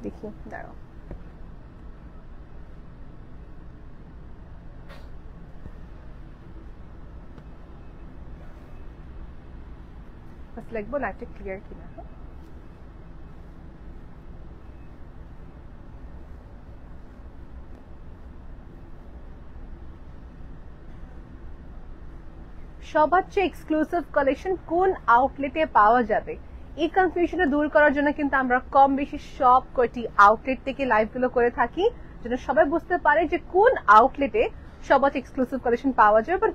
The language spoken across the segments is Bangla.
দেখি দাঁড়াও লিখবো লাইটটা ক্লিয়ার কিনা। সবার চেয়ে এক্সক্লুসিভ কালেকশন কোন আউটলেটে পাওয়া যাবে, এই কনফিউশনটা দূর করার জন্য কিন্তু আমরা কম বেশি সব কয়টি আউটলেট থেকে লাইভগুলো করে থাকি, যেন সবাই বুঝতে পারে যে কোন আউটলেটে সবার এক্সক্লুসিভ কালেকশন পাওয়া যাবে বা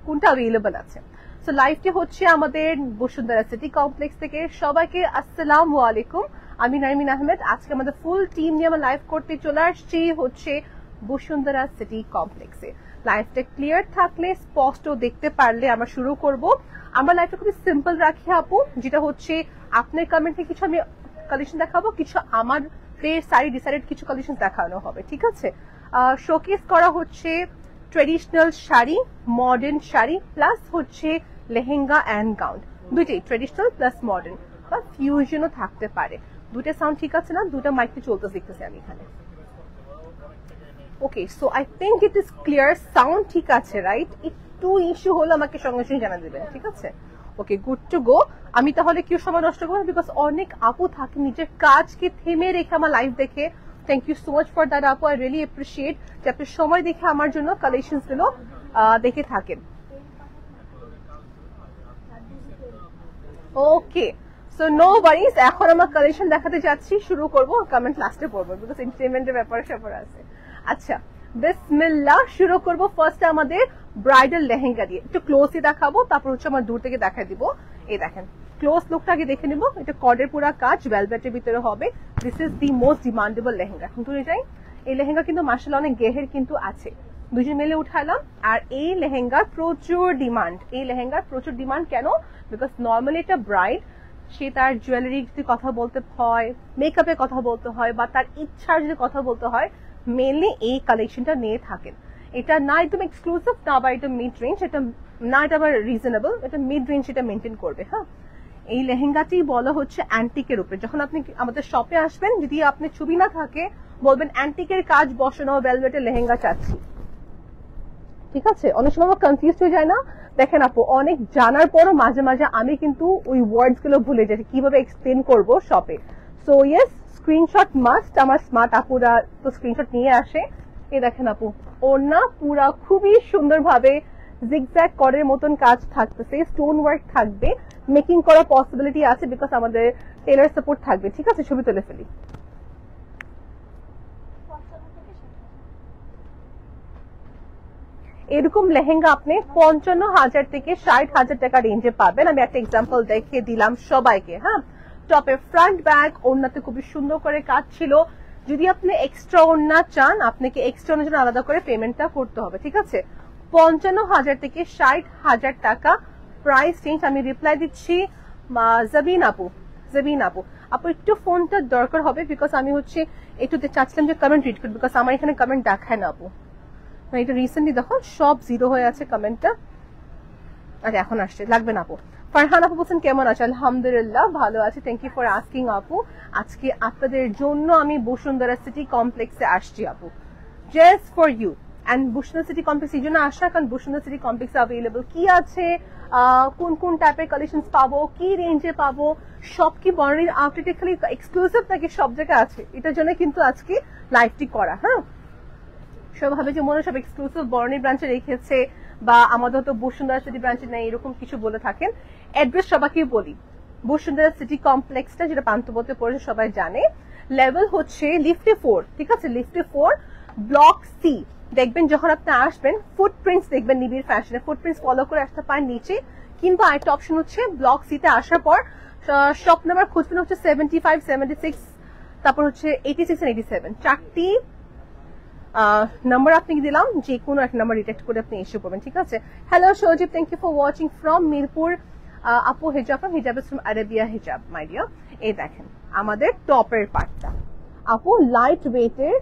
কোনটা অ্যাভেলেবল আছে। সো লাইভটি হচ্ছে আমাদের বসুন্ধরা সিটি কমপ্লেক্স থেকে। সবাইকে আসসালামু আলাইকুম, আমি নাইমিন আহমেদ। আজকে আমাদের ফুল টিম নিয়ে আমরা লাইভ করতে চলে আসছি হচ্ছে বসুন্ধরা সিটি কমপ্লেক্সে। লাইভটা ক্লিয়ার থাকলে স্পষ্ট দেখতে পারলে আমরা শুরু করব। আমরা লাইভটা খুবই সিম্পল রাখি আপু, যেটা হচ্ছে আপনার কমেন্টে কিছু আমি কালেকশন দেখাবো, কিছু আমাদের শাড়ি ডিসাইডেড কিছু কালেকশন দেখানো হবে, ঠিক আছে। শোকেস করা হচ্ছে traditional sari, modern sari plus হচ্ছে লেহেঙ্গা অ্যান্ড গাউন, দুইটাই ট্রেডিশনাল প্লাস মডার্ন বা ফিউশনও থাকতে পারে। দুইটা সাউন্ড ঠিক আছে না? দুইটা মাইকতে চলতে দেখতেছি আমি এখানে। Okay, so I think it is clear, sound ঠিক আছে রাইট? একটু ইস্যু হলো আমাকে সঙ্গে সঙ্গে জানা দেবেন, ঠিক আছে? ওকে, গুড টু গো। আমি তাহলে কেউ সময় নষ্ট করবো, বিকজ অনেক আপু থাকে নিজের কাজকে থেমে রেখে আমার লাইভ দেখে। Thank you so much for that আপু, আই রিয়েলি অ্যাপ্রিসিয়েট যে আপনি সময় দেখে আমার জন্য কালেকশনস গুলো দেখে থাকেন। ওকে, সো নো ওয়ারিজ, এখন আমরা কালেকশন দেখাতে যাচ্ছি, শুরু করবো, কমেন্ট লাস্টে পড়বো বিকজ এন্টারটেইনমেন্টের ব্যাপারে স্যাপার আছে। আচ্ছা, বিসমিল্লাহ, শুরু করবো ফার্স্ট আমাদের ব্রাইডাল লেহেঙ্গা দিয়ে। একটু ক্লোজলি দেখাবো, তারপর হচ্ছে আমার দূর থেকে দেখা দিব। এই দেখেন ক্লোজ লুকটা আগে দেখে নিবো। এটা কর্ডের পুরা কাজ, ভেলভেটের ভিতরে হবে। This is the most demandable lehenga. এখন তুলে যাই, এই লেহেঙ্গা কিন্তু মাশাআল্লাহ অনেক গেহের কিন্তু আছে, দুজন মিলে উঠালাম। আর এই লেহেঙ্গার প্রচুর ডিমান্ড, এই লেহেঙ্গার প্রচুর ডিমান্ড কেন? বিকজ নর্মালি এটা ব্রাইড, সে তার জুয়েলারি যদি কথা বলতে হয়, মেকআপের কথা বলতে হয়, বা তার ইচ্ছার যদি কথা বলতে হয়, মেনলি এই কালেকশনটা নিয়ে থাকেন। এটা না একদম এক্সক্লুসিভ, না বা এটা মিড রেঞ্জ, এটা না এটা আবার রিজনেবল, এটা মিড রেঞ্জ এটা মেনটেন করবে। হ্যাঁ, এই লেহেঙ্গাটি বলা হচ্ছে অ্যান্টিকের উপরে। যখন আপনি আমাদের শপে আসবেন, যদি আপনি ছবি না থাকে বলবেন অ্যান্টিকের কাজ বসানো ভেলভেটের লেহেঙ্গা চাচ্ছি, ঠিক আছে? অনেক সময় কনফিউজ হয়ে যায় না? দেখেন আপু, অনেক জানার পরও মাঝে মাঝে আমি কিন্তু ওই ওয়ার্ডস গুলো ভুলে যাই, কিভাবে এক্সপ্লেন করব শপে। So yes, screenshot must. আমার স্মার্ট আপুরা তো স্ক্রিনশট নিয়ে আসে। এই দেখেন আপু, ওড়না পুরা খুবই সুন্দরভাবে জিগজ্যাগ করের মতন কাজ থাকতেছে, স্টোন ওয়ার্ক থাকবে, মেকিং করার পসিবিলিটি আছে বিকজ আমাদের টেলার সাপোর্ট থাকবে, ঠিক আছে? ছবি তুলে ফেলি। এরকম লেহেঙ্গা আপনি 55,000 থেকে 60,000 টাকা রেঞ্জে পাবেন। আমি একটা এক্সাম্পল দেখিয়ে দিলাম সবাইকে। হ্যাঁ, টপের ফ্রন্ট ব্যাগ, ওড়নাতে খুবই সুন্দর করে কাজ ছিল। যদি আপনি এক্সট্রা ওড়না চান, আপনাকে এক্সট্রা ওড়নার জন্য আলাদা করে পেমেন্টটা করতে হবে, ঠিক আছে? 55,000 থেকে 60,000 টাকা প্রাইস রেঞ্জ। আমি রিপ্লাই দিচ্ছি জাবিন আপু, জাবিন আপু, আপু একটু ফোনটা দরকার হবে বিকজ আমি হচ্ছে একটু চাচ্ছিলাম যে কমেন্ট রিড করি, বিকজ আমার এখানে কমেন্ট দেখায় না আপু। এটা রিসেন্টলি দেখো সব জিরো হয়ে আছে কমেন্টটা। আচ্ছা, এখন আসছে, লাগবে না আপু। ফারহান আপু বলছেন কেমন আছে? আলহামদুলিল্লাহ ভালো আছে, থ্যাংক ইউ ফর আস্কিং আপু। আজকে আপনাদের জন্য আমি বসুন্ধরা সিটি কমপ্লেক্সে আসছি আপু, just for you. And Bashundhara city complex এই জন্য আসা কারণ বসুন্ধরা সিটি কমপ্লেক্সে অ্যাভেলেবল কি আছে, কোন কোন টাইপের কালেকশন পাবো, কি রেঞ্জে পাবো, সব কি বর্ণির আউটলেটে খালি এক্সক্লুসিভ নাকি সব জায়গায় আছে, এটার জন্য কিন্তু আজকে লাইভটি করা। হ্যাঁ, সব ভাবে যে মনে সব এক্সক্লুসিভ বর্ণি ব্রাঞ্চে রেখেছে বা আমাদের তো বসুন্ধরা সিটি ব্রাঞ্চে নেই, এরকম কিছু বলে থাকেন। অ্যাড্রেস সবাইকে বলি, বসুন্ধরা সিটি কমপ্লেক্সটা যেটা পান্থপথে পড়েছে সবাই জানে, লেভেল হচ্ছে লিফটে 4, ঠিক আছে? লিফটে 4, ব্লক সি। দেখবেন যখন আপনি আসবেন ফুটপ্রিন্টস দেখবেন, নিবিড় ফ্যাশনে ফুটপ্রিন্টস ফলো করে আসতে পারেন নিচে, কিংবা আরেকটা অপশন হচ্ছে ব্লক সিতে আসার পর শপ নাম্বার খুঁজবেন হচ্ছে 75, 76, তারপর হচ্ছে 86 and 87, চারটি নাম্বার আপনি দিলাম, যে কোনো এক নাম্বার ডিটেক্ট করে আপনি এসে পড়বেন, ঠিক আছে? Hello Sajib, thank you for watching from Mirpur. আপু হিজাব ফ্রম হিজাব ফ্রম আরেবিয়া হিজাব, মাই ডিয়ার। এই দেখেন আমাদের টপের পার্টটা আপু, লাইট ওয়েটের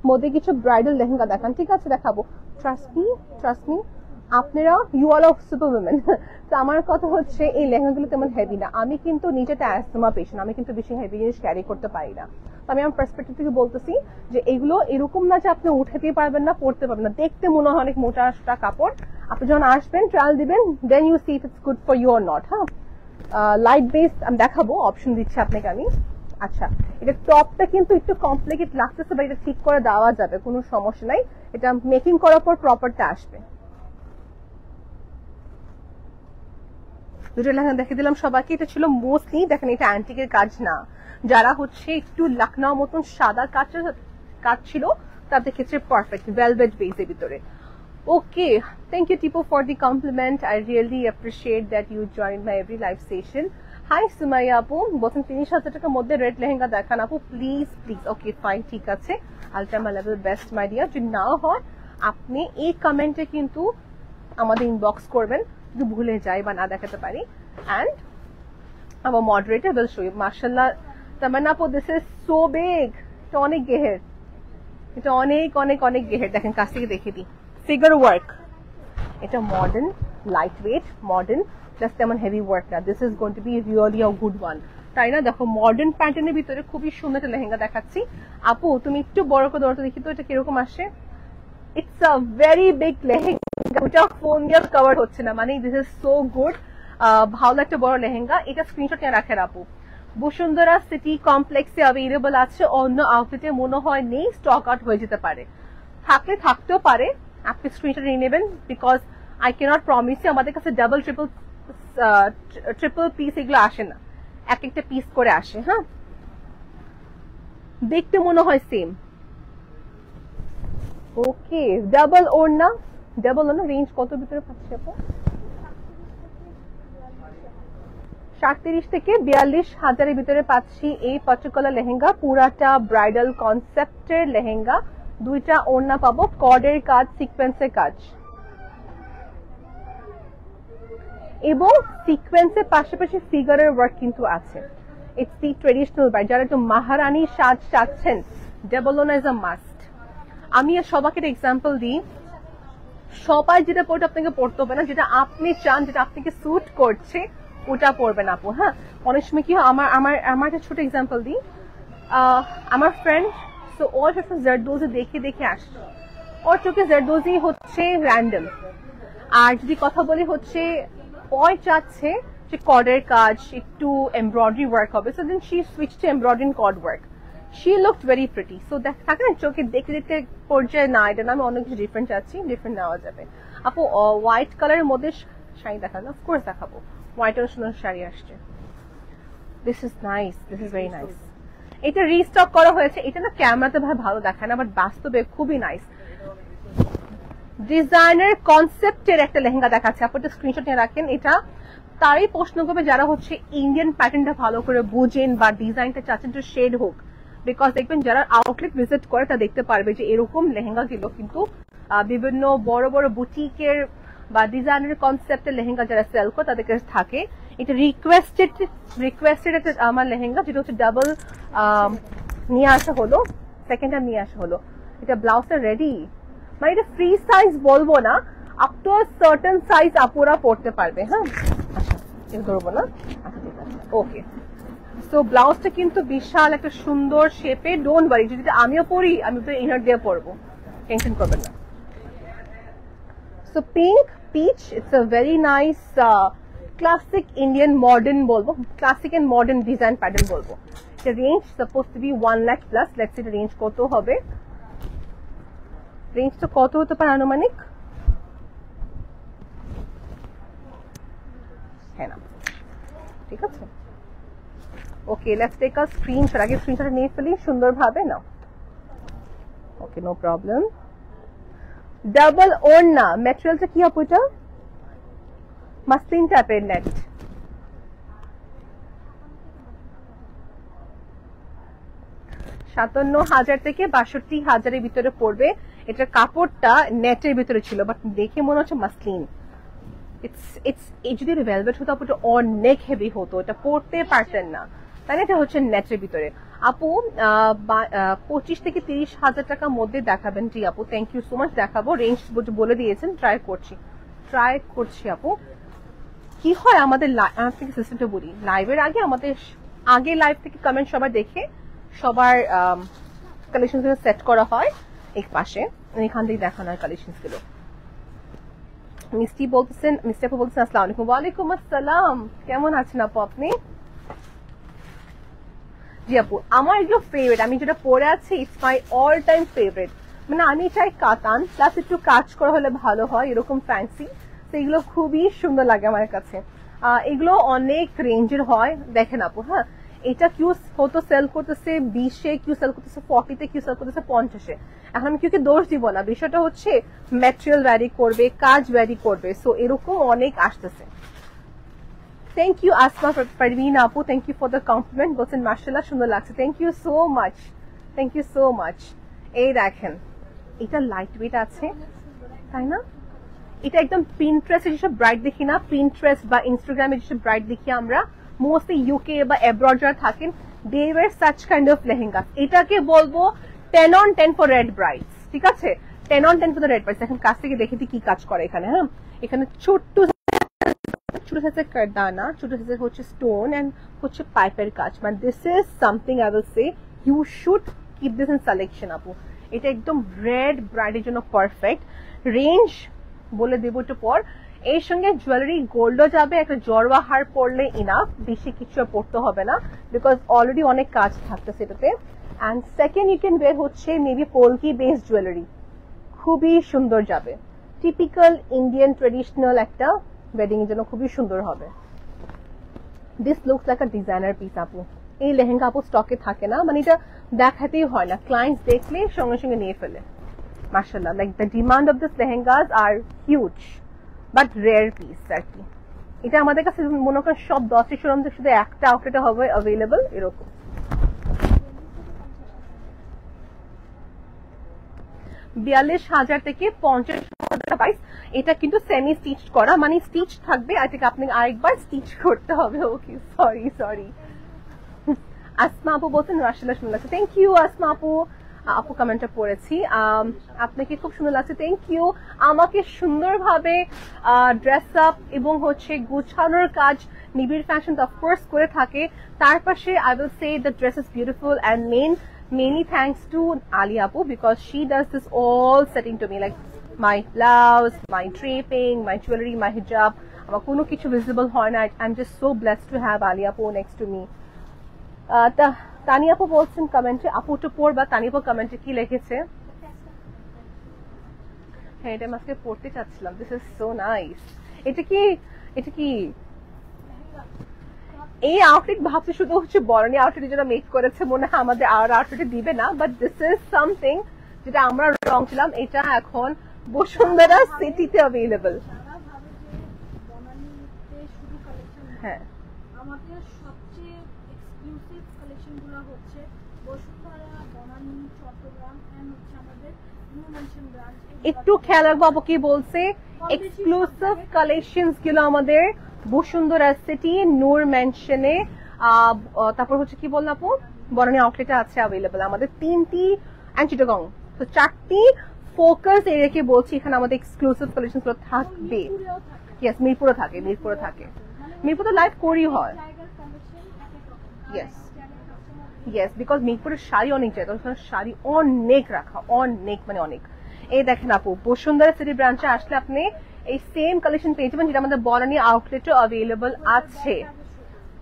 মধ্যে কিছু ব্রাইডাল লেহেঙ্গা দেখান, ঠিক আছে? দেখাবো, ট্রাস্ট মি। আপনারা you all of super women. তো আমার কথা হচ্ছে এই লেহেঙ্গাগুলো তেমন হেভি না। আমি কিন্তু নিজেটা অ্যাজমা পেশেন্ট, আমি কিন্তু বেশি হেভি জিনিস ক্যারি করতে পারি না। তো আমি আমার পার্সপেক্টিভ থেকে বলতেছি যে এগুলো এরকম না যে আপনি উঠাতে পারবেন না, পড়তে পারবেন না, দেখতে মনে হয় অনেক মোটা কাপড়। আপনি যখন আসবেন ট্রায়াল দিবেন, then you see if it's good for you or not. হ্যাঁ, লাইট বেস আমি দেখাবো, অপশন দিচ্ছি আপনাকে আমি। আচ্ছা, এটা টপটা কিন্তু একটু কমপ্লিকেট লাগতেছে, বা এটা ঠিক করে দেওয়া যাবে, কোনো সমস্যা নাই। এটা মেকিং করার পর প্রপারটা আসবে। দুটো লেহেঙ্গা দেখে দিলাম সবাইকে। এটা ছিল মোস্টলি, দেখেন এটা অ্যান্টিকের কাজ না, যারা হচ্ছে একটু লখনউ মতন সাদা কাজ ছিল তাদের ক্ষেত্রে পারফেক্ট, ভেলভেট বেসের ভিতরে। Okay, thank you Tipu for the compliment. I really appreciate that you join my every live session. Hi Sumaiya আপু, বলছেন 30,000 টাকার মধ্যে রেড লেহেঙ্গা দেখান আপু প্লিজ প্লিজ। ওকে ফাইন, ঠিক আছে, ultra my level best my dear. যদি না হয় আপনি এই কমেন্টে কিন্তু আমাদের ইনবক্স করবেন, যদি ভুলে যাই বা না দেখাতে পারি। অ্যান্ড আমার মডারেটর উইল শো ইউ। মাশাআল্লাহ তামান্না আপু, দিস ইজ সো বিগ। এটা অনেক গেহের, এটা অনেক অনেক অনেক গেহের। দেখেন কাছ থেকে দেখে দিই, ফিগার ওয়ার্ক। এটা modern, light weight, modern plus তেমন হেভি ওয়ার্ক না। This is going to be really a good one, তাই না? দেখো মডার্ন প্যাটার্নের ভিতরে খুবই সুন্দর একটা লেহেঙ্গা দেখাচ্ছি। আপু তুমি একটু বড় করে ধরতে দেখি তো এটা কিরকম আসে। It's a very big lehenga, ওটা ফোন দিয়ে কভার হচ্ছে না, মানে দিস ইজ সো গুড। ভালো একটা বড় লেহেঙ্গা। এটা স্ক্রিনশট নিয়ে রাখেন আপু। বসুন্ধরা সিটি কমপ্লেক্সে অ্যাভেলেবল আছে, অন্য আউটলেটে মনে হয় নেই, স্টক আউট হয়ে যেতে পারে। থাকলে থাকতেও পারে, আপনি স্ক্রিনশট নিয়ে নেবেন, because I can't promise you. আমাদের কাছে ডাবল ট্রিপল পিস এগুলো আসে না, এক একটা পিস করে আসে। হ্যাঁ, দেখতে মনে হয় সেম। ওকে, ডাবল ওড়না, ডাবল ওড়না রেঞ্জ কত ভিতরে পাচ্ছি আপু? 37 থেকে 42,000 ভিতরে পাচ্ছি এই পার্টিকুলার লেহেঙ্গা। পুরাটা ব্রাইডাল কনসেপ্টের লেহেঙ্গা, দুইটা ওড়না পাবো, কর্ডের কাজ, সিকোয়েন্সের কাজ, এবং সিকোয়েন্সের পাশাপাশি ফিগারের ওয়ার্ক কিন্তু আছে। ইটস দি ট্রেডিশনাল ব্রাইড, যারা একটু মহারানী সাজ চাচ্ছেন, ডাবল ওড়না ইজ আ মাস্ট। আমি সবাইকে একটা এক্সাম্পল দিই, সবাই যেটা পড়তে আপনাকে পড়তে হবে না, যেটা আপনি চান, যেটা আপনাকে স্যুট করছে ওটা পড়বেন আপু। হ্যাঁ, অনেক সময় কি হয়, আমার একটা ছোট এক্সাম্পল দিই। আমার ফ্রেন্ড, তো ওর জারদোজি দেখে দেখে আসছে, ওর চোখে জারদোজি হচ্ছে র্যান্ডম। আর যদি কথা বলি হচ্ছে ওই চাচ্ছে যে কর্ডের কাজ, একটু এমব্রয়ডারি ওয়ার্ক হবে, so then she switch to embroidery cord work. She looked very pretty. So থাকে না চোখে দেখতে দেখতে পর্যায়ে, না এটা না, আমি অনেক কিছু ডিফারেন্ট চাচ্ছি, ডিফারেন্ট নেওয়া যাবে আপু। হোয়াইট কালারের মধ্যে শাড়ি দেখানো, অফকোর্স দেখাবো। হোয়াইট আর সুন্দর শাড়ি আসছে, this is nice, this is very nice. এটা রিস্টক করা হয়েছে, এটা না ক্যামেরাতে ভালো দেখায় না, বাট বাস্তবে খুবই নাইস। ডিজাইনার কনসেপ্টের একটা লেহেঙ্গা দেখাচ্ছে, আপনি একটা স্ক্রিনশট নিয়ে রাখেন। এটা তারই প্রশ্ন করবে যারা হচ্ছে ইন্ডিয়ান প্যাটার্নটা ভালো করে বুঝেন বা ডিজাইনটা চাচ্ছেন একটু শেড হোক, বিকজ দেখবেন যারা আউটলেট ভিজিট করে তা দেখতে পারবে যে এরকম লেহেঙ্গা গুলো কিন্তু বিভিন্ন বড় বড় বুটিকের বা ডিজাইনের কনসেপ্টের লেহেঙ্গা যারা সেল করে তাদের কাছে থাকে। এটা রিকোয়েস্টেড একটা আমার লেহেঙ্গা, যেটা হচ্ছে ডাবল নিয়ে আসা হলো, সেকেন্ড টাইম নিয়ে আসা হলো। এটা ব্লাউজটা রেডি, মানে এটা ফ্রি সাইজ বলবো না, আপ টু সার্টেন সাইজ আপুরা পড়তে পারবে। হ্যাঁ, আচ্ছা এটা ধরবো না, আচ্ছা ঠিক আছে, ওকে। সো ব্লাউজটা কিন্তু বিশাল একটা সুন্দর শেপে, ডোন্ট ওয়ারি, যদি আমিও পরি আমি তো ইনার দিয়ে পরবো, টেনশন করবেন না। So pink peach, it's a very nice classic Indian modern বলবো, classic and modern design pattern বলবো। এটা range suppose to be 1 lakh plus. Let's see range কত হবে, রেঞ্জটা কত হতে পারে আনুমানিক? হ্যাঁ না, ঠিক আছে, ওকে। লেটস টেক আ স্ক্রিনশট, আগে স্ক্রিনশট নিয়ে ফেলি সুন্দরভাবে না। ওকে, নো প্রবলেম। ডাবল ওড়না, ম্যাটেরিয়ালটা কি হবে? এটা মাসলিন টাইপের নেট, 57,000 থেকে 62,000 এর ভিতরে পড়বে। এটার কাপড়টা নেটের ভিতরে ছিল, বাট দেখে মনে হচ্ছে মাসলিন। যদি ভেলভেট হতো আপু, অনেক হেভি হতো, এটা পড়তে পারতেন না, তাই না? এটা হচ্ছে নেটের ভিতরে। আপু 25 থেকে 30,000 টাকার মধ্যে দেখাবেন। জি আপু, থ্যাংক ইউ সো মাচ, দেখাবো। রেঞ্জ বলে দিয়েছেন, ট্রাই করছি। ট্রাই করছি আপু। কি হয় আমাদের থেকে সিস্টেমটা বলি, লাইভের আগে আমাদের আগে লাইভ থেকে কমেন্ট সবার দেখে সবার কালেকশন গুলো সেট করা হয় এক পাশে, এখান থেকে দেখানো হয় কালেকশন গুলো। মিষ্টি বলতেছেন, মিষ্টি আপু বলতেছেন আসসালামু আলাইকুম। ওয়ালাইকুম আসসালাম, কেমন আছেন আপু আপনি? জি আপু, আমার এগুলো ফেভারিট, আমি যেটা পরে আছি it's my all time favourite. মানে আমি চাই কাতান প্লাস একটু কাজ করা হলে ভালো হয়, এরকম ফ্যান্সি, তো এগুলো খুবই সুন্দর লাগে আমার কাছে। এগুলো অনেক রেঞ্জের হয়, দেখেন আপু। হ্যাঁ, এটা কিউ হতো সেল করতেছে 20-এ, কিউ সেল করতেছে 40-তে, কিউ সেল করতেছে 50-এ। এখন আমি কিউকে দোষ দিব না, বিষয়টা হচ্ছে ম্যাটেরিয়াল ভ্যারি করবে, কাজ ভ্যারি করবে, সো এরকম অনেক আসতেছে। থ্যাংক ইউ আসমা পারভিন আপু, thank you for the compliment, বলছেন মাশাআল্লাহ সুন্দর লাগছে, thank you so much, thank you so much. এই দেখেন, এটা লাইট ওয়েট আছে তাই না? এটা একদম পিন্টারেস্ট যেসব ব্রাইট দেখি না, পিন্টারেস্ট বা ইনস্টাগ্রামে যেসব ব্রাইট দেখি আমরা, মোস্টলি ইউকে বা অ্যাব্রড যারা থাকেন, they wear such kind of lehenga. এটাকে বলবো 10 on 10 ফর রেড ব্রাইটস, ঠিক আছে? 10 on 10 for the red brides. এখন কাছ থেকে দেখে কি কাজ করে এখানে। হ্যাঁ, এখানে ছোট্ট ছোট সাইজের কারদানা, ছোট সাইজের হচ্ছে স্টোন এন্ড হচ্ছে পাইপের কাজ। মানে this is something I will say you should keep this in selection আপু। এটা একদম রেড ব্রাইডের জন্য পারফেক্ট। রেঞ্জ বলে দেবো একটু পর। এর সঙ্গে জুয়েলারি গোল্ডও যাবে, একটা জড়োয়া হার পরলে ইনাফ, বেশি কিছু পড়তে হবে না, বিকজ অলরেডি অনেক কাজ থাকতেছে এটাতে। And second you can wear হচ্ছে মেবি পোলকি বেসড জুয়েলারি, খুবই সুন্দর যাবে। টিপিক্যাল ইন্ডিয়ান ট্রেডিশনাল একটা ওয়েডিং এর জন্য খুবই সুন্দর হবে। This looks like a designer piece আপু। এই লেহেঙ্গা আপু স্টকে থাকে না, মানে এটা দেখাতেই হয় না, ক্লায়েন্টস দেখলে সঙ্গে সঙ্গে নিয়ে ফেলে। মাশাআল্লাহ, like the demand of this lehengas আর হিউজ, বাট রেয়ার পিস আর কি। এটা আমাদের কাছে মনে করেন সব 10টি শোরুম থেকে শুধু একটা আউটলেটে হবে অ্যাভেলেবল, এরকম। 42,000 থেকে 50,000 প্রাইস। এটা কিন্তু সেমি স্টিচ করা, মানে স্টিচ থাকবে, আর থেকে আপনি আরেকবার স্টিচ করতে হবে। ওকে, সরি সরি। আসমা আপু বলছেন মাশাআল্লাহ সুন্দর লাগছে, থ্যাংক ইউ আসমা আপু। আপু কমেন্টটা পড়েছি, আপনাকে খুব সুন্দর লাগছে, থ্যাংক ইউ। আমাকে সুন্দরভাবে ড্রেস আপ এবং হচ্ছে গুছানোর কাজ নিবিড় ফ্যাশন অফকোর্স করে থাকে। তার পাশে I will say the dress is beautiful and mainly thanks to Ali Apu, because she does this all setting to me, like my blouse, my draping, my jewelry, my hijab. আমার কোনো কিছু visible হয় না। I'm just so blessed to have Ali Apu next to me. তানি আপু বলছেন কমেন্টে, আপু তো পড়বা, তানি আপু কমেন্টে কি লিখেছে? হ্যাঁ, এটা আমি আজকে পড়তে চাচ্ছিলাম। This is so nice. এটা কি এই আউটফিট ভাবছি শুধু হচ্ছে বরণী আউটফিটের জন্য মেক করেছে, মনে হয় আমাদের আর আউটফিটে দিবে না, বাট দিস ইজ সামথিং যেটা আমরা রং ছিলাম, এটা এখন বসুন্ধরা সিটিতে অ্যাভেলেবল। হ্যাঁ, আমাদের সবচেয়ে এক্সক্লুসিভ কালেকশনগুলো হচ্ছে বসুন্ধরা, বনানী, চট্টগ্রাম এন্ড হচ্ছে আমাদের নিউ মেনশন ব্রাঞ্চ। একটু খেয়াল রাখবো আপু কি বলছে, এক্সক্লুসিভ কালেকশনস গুলো আমাদের বসুন্ধরা সিটি, নূর মেনশনে, তারপর হচ্ছে কি বললাম আপু, বনানী আউটলেটে আছে অ্যাভেলেবল আমাদের 3টি, এন্ড চিটাগং, তো 4টি ফোকাস এরিয়াকে বলছি এখানে আমাদের এক্সক্লুসিভ কালেকশনস গুলো থাকবে। ইয়েস, মিরপুরে থাকে, মিরপুরে লাইভ করি হয়। ইয়েস, বিকজ মিরপুরের শাড়ি অনেক যায়, তখন শাড়ি অনেক রাখা, অনেক মানে অনেক। এই দেখেন আপু, বসুন্ধরা সিটি ব্রাঞ্চে আসলে আপনি এই সেম কালেকশন পেয়ে যাবেন, যেটা আমাদের বনানী আউটলেটে অ্যাভেলেবল আছে।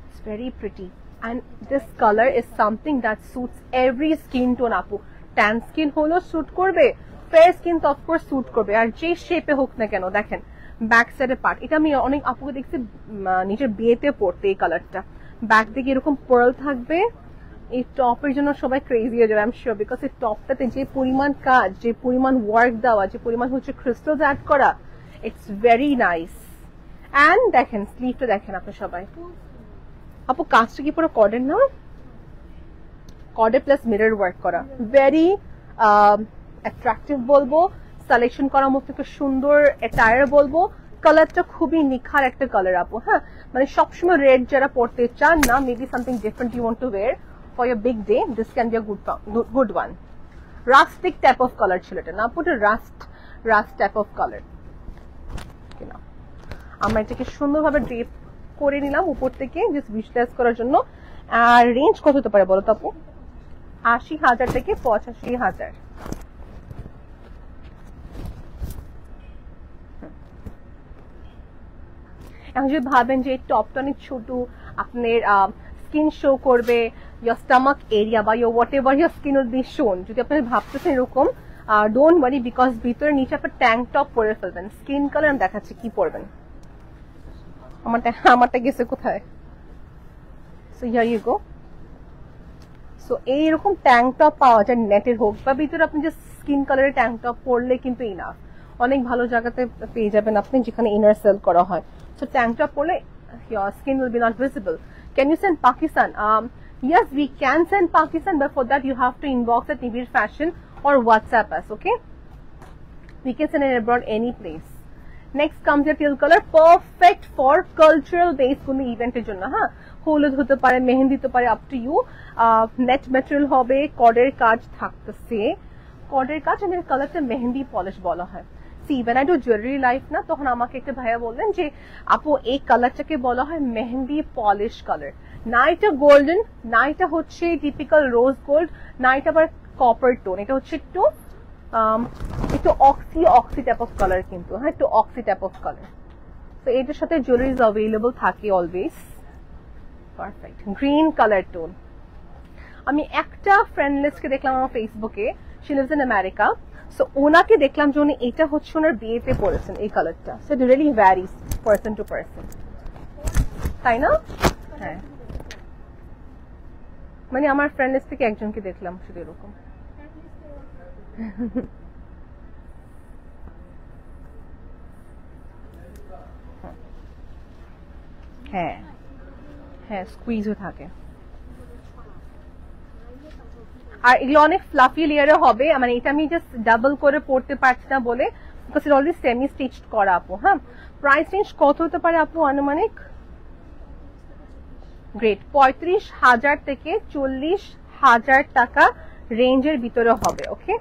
It's very pretty and this colour is something that suits every skin tone আপু। ট্যান স্কিন হলো স্যুট করবে, ফেয়ার স্কিন তো অফকোর্স স্যুট করবে, আর যে শেপে হোক না কেন। দেখেন ব্যাক সাইডের পার্ট, এটা আমি অনেক আপুকে দেখছি নিজের বিয়েতে পড়তে, এই কালারটা ব্যাক দিকে এরকম পার্ল থাকবে। এই টপের জন্য সবাই ক্রেজি হয়ে যাবে আই এম শিওর, বিকজ এই টপটাতে যে পরিমাণ কাজ, যে পরিমাণ ওয়ার্ক দেওয়া, যে পরিমাণ হচ্ছে ক্রিস্টালস অ্যাড করা, ইটস ভেরি নাইস। অ্যান্ড দেখেন স্লিভটা দেখেন আপনি সবাই, আপু কাজটা কি পুরো কর্ডের না, কর্ডে প্লাস মিরর ওয়ার্ক করা, ভেরি অ্যাট্রাকটিভ বলবো, সিলেকশন করার মতো একটা সুন্দর অ্যাটায়ার বলবো। কালারটা খুবই নিখার একটা কালার আপু। হ্যাঁ, মানে সবসময় রেড যারা পড়তে চান না, maybe something different you want to wear for your big day, this can be a good one. Rustic type of colour ছিল এটা, না পুরো রাস্ট টাইপ অফ কালার। কিনা। আমরা এটাকে সুন্দরভাবে ড্রেপ করে নিলাম উপর থেকে জাস্ট ভিজুয়ালাইজ করার জন্য। আর রেঞ্জ কত হতে পারে বলো তো আপু? ৮০,০০০ থেকে ৮৫,০০০। এখন যদি ভাবেন যে এই টপটা অনেক ছোট, আপনার স্কিন শো করবে, your stomach area বা your whatever your skin will be shown, যদি আপনি ভাবতেছেন এরকম, ডোন্ট ওয়ারি, বিকজ ভিতরে নিচে আপনার ট্যাঙ্ক টপ পরে ফেলবেন। স্কিন কালার আমি দেখাচ্ছি কি পরবেন। আমারটা গেছে কোথায়? So here you go. So এইরকম ট্যাঙ্ক টপ পাওয়া যায়, নেটের হোক বা ভিতরে আপনি যে স্কিন কালারের ট্যাঙ্ক টপ পরলে কিন্তু ইনাফ। অনেক ভালো জায়গাতে পেয়ে যাবেন আপনি যেখানে ইনার সেল করা হয়। সো ট্যাঙ্ক টপ পরলে your skin will be not visible. Can you send Pakistan? Yes, we can send Pakistan, but for that you have to inbox at Nivir Fashion or WhatsApp us, okay? We can send it abroad any place. Next comes your teal color, perfect for cultural based কোনো ইভেন্টের জন্য। হ্যাঁ, হলুদ হতে পারে, মেহেন্দি হতে পারে, up to you. Net material হবে, কর্ডের কাজ থাকতেছে, কর্ডের কাজ, এর কালারটা মেহেন্দি পলিশ বলা হয়। when I do jewelry life না, তখন আমাকে একটা ভাইয়া বললেন যে আপু এই কালারটাকে বলা হয় মেহেন্দি পলিশ কালার। না এটা গোল্ডেন, না এটা হচ্ছে টিপিক্যাল রোজ গোল্ড, না এটা আবার কপার টোন, এটা হচ্ছে একটু অক্সি টাইপ অফ কালার, কিন্তু হ্যাঁ একটু অক্সি টাইপ অফ কালার। তো এটার সাথে জুয়েলারিজ অ্যাভেলেবল থাকে always. Perfect green colour tone. আমি একটা ফ্রেন্ড লিস্টকে দেখলাম আমার ফেসবুকে, she lives in America. So ওনাকে দেখলাম যে উনি এটা হচ্ছে ওনার বিয়েতে পরেছেন এই কালারটা। So it really varies person to person, তাই না? হ্যাঁ, মানে আমার ফ্রেন্ড লিস্ট থেকে একজনকে দেখলাম শুধু এরকম। হ্যাঁ হ্যাঁ, স্কুইজও থাকে। আর এগুলো অনেক ফ্লাফি লেয়ারে হবে, মানে এটা আমি জাস্ট ডাবল করে পড়তে পারছি না বলে, বিকজ এটা অলরেডি সেমি স্টিচড করা আপু। হ্যাঁ, প্রাইস রেঞ্জ কত হতে পারে আপু আনুমানিক? গ্রেট, ৩৫,০০০ থেকে ৪০,০০০ টাকা রেঞ্জের ভিতরে হবে। ওকে,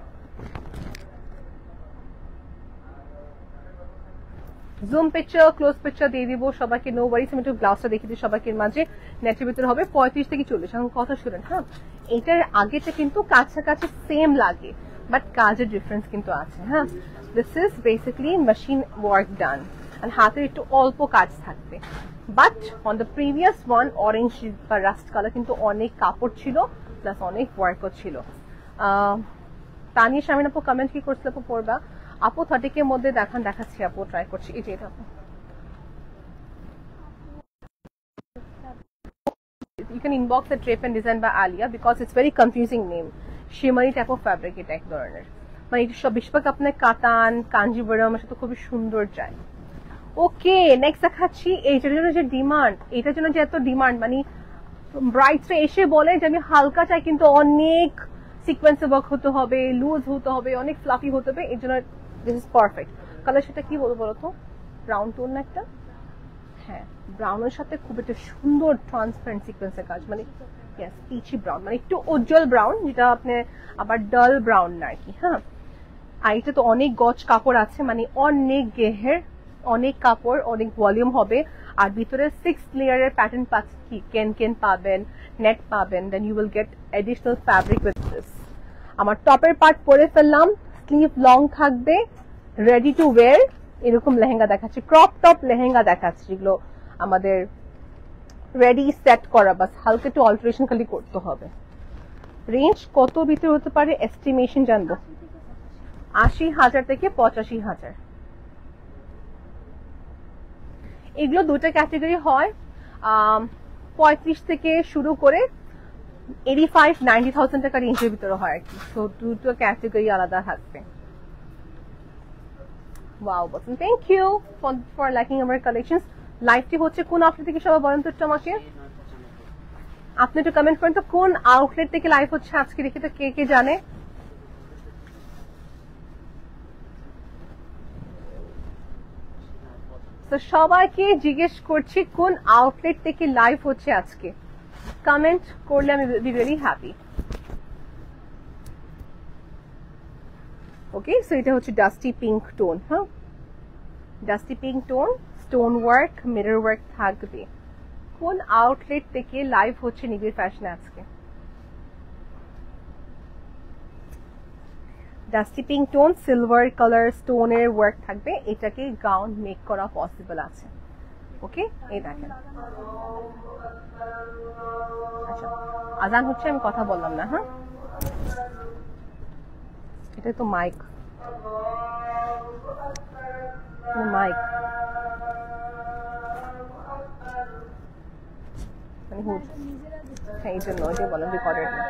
জুম পিকচার, ক্লোজ পিকচার দিয়ে দিব সবাইকে, নো ওয়ারিস। আমি একটু গ্লাসটা দেখিয়ে দিই সবাইকে মাঝে। নেটের ভিতরে হবে ৩৫ থেকে ৪০। এখন কথা শুনেন, হ্যাঁ এটার আগেটা কিন্তু কাছাকাছি সেম লাগে, বাট কাজের ডিফারেন্স কিন্তু আছে। হ্যাঁ, this is basically machine work done, আর হাতের একটু অল্প কাজ থাকবে। But on the previous one orange বা রাস্ট কালার কিন্তু অনেক কাপড় ছিল, প্লাস অনেক ওয়ার্কও ছিল। তানিয়া শামিন আপু কমেন্ট কি করছিল আপু পড়বা? আপু 30 এর মধ্যে দেখাচ্ছি আপু, ট্রাই করছি। এই যে এটা আপু, you can inbox the drape and design by Alia because it's very confusing name. Shimmery type of fabric এটা এক ধরনের, মানে এটা সব বেশিরভাগ আপনার কাতান, কাঞ্জিবরম সাথে খুবই সুন্দর যায়। ওকে, নেক্সট দেখাচ্ছি। এইটার জন্য যে ডিমান্ড, এটার জন্য যে এত ডিমান্ড, মানে ব্রাইডসরা এসে বলে যে আমি হালকা চাই কিন্তু অনেক সিকোয়েন্সে ওয়ার্ক হতে হবে, লুজ হতে হবে, অনেক ফ্লাফি হতে হবে। এর জন্য দিস ইজ পারফেক্ট কালার। সেটা কি বলবো বলো তো? ব্রাউন টোন না একটা? হ্যাঁ, ব্রাউনের সাথে খুব একটা সুন্দর ট্রান্সপারেন্ট সিকোয়েন্সের কাজ, মানে ইয়েস পিচি ব্রাউন, মানে একটু উজ্জ্বল ব্রাউন, যেটা আপনি আবার ডাল ব্রাউন না আর কি। হ্যাঁ, আর এটা তো অনেক গজ কাপড় আছে, মানে অনেক গেহের, অনেক কাপড়, অনেক ভলিউম হবে। আর ভিতরে 6 লেয়ারের প্যাটার্ন পাচ্ছি, কেন পাবেন, নেট পাবেন, then you will get additional fabric with this. আমার টপের পার্ট পরে ফেললাম, স্লিভ লং থাকবে, রেডি টু ওয়্যার। এরকম লেহেঙ্গা দেখাচ্ছি, ক্রপ টপ লেহেঙ্গা দেখাচ্ছি, যেগুলো আমাদের রেডি সেট করা, বাস হালকা একটু অল্টারেশন খালি করতে হবে। রেঞ্জ কত ভিতরে হতে পারে এস্টিমেশন জানবো? ৮০,০০০ থেকে ৮৫,০০০। এগুলো দুটো ক্যাটাগরি হয়, ৩৫ থেকে শুরু করে 85-90,000 টাকা রেঞ্জের ভিতরে হয় আর কি। তো দুটো ক্যাটাগরি আলাদা থাকবে। Wow Boshon, thank you for liking our collections. লাইভটি হচ্ছে কোন আউটলেট থেকে সবাই বলেন তো একটু আমাকে? আপনি একটু কমেন্ট করেন তো কোন আউটলেট থেকে লাইভ হচ্ছে আজকে, দেখি তো কে কে জানে। তো সবাইকে জিজ্ঞেস করছি কোন আউটলেট থেকে লাইভ হচ্ছে আজকে, কমেন্ট করলে আমি be very happy. Okay, so এটা হচ্ছে ডাস্টি পিঙ্ক টোন। হ্যাঁ, dusty pink tone, stone work, mirror work থাকবে। কোন আউটলেট থেকে লাইভ হচ্ছে নিবিড় ফ্যাশনে আজকে? Dusty pink tone, silver colour স্টোনের ওয়ার্ক থাকবে, এটাকে গাউন মেক করা পসিবল আছে। ওকে, এই দেখেন। আচ্ছা, আজান হচ্ছে, আমি কথা বললাম না। হ্যাঁ, এটা তো মাইক, মাইক মানে হ্যাঁ, এই জন্য ওইটাই বললাম রেকর্ডেড না।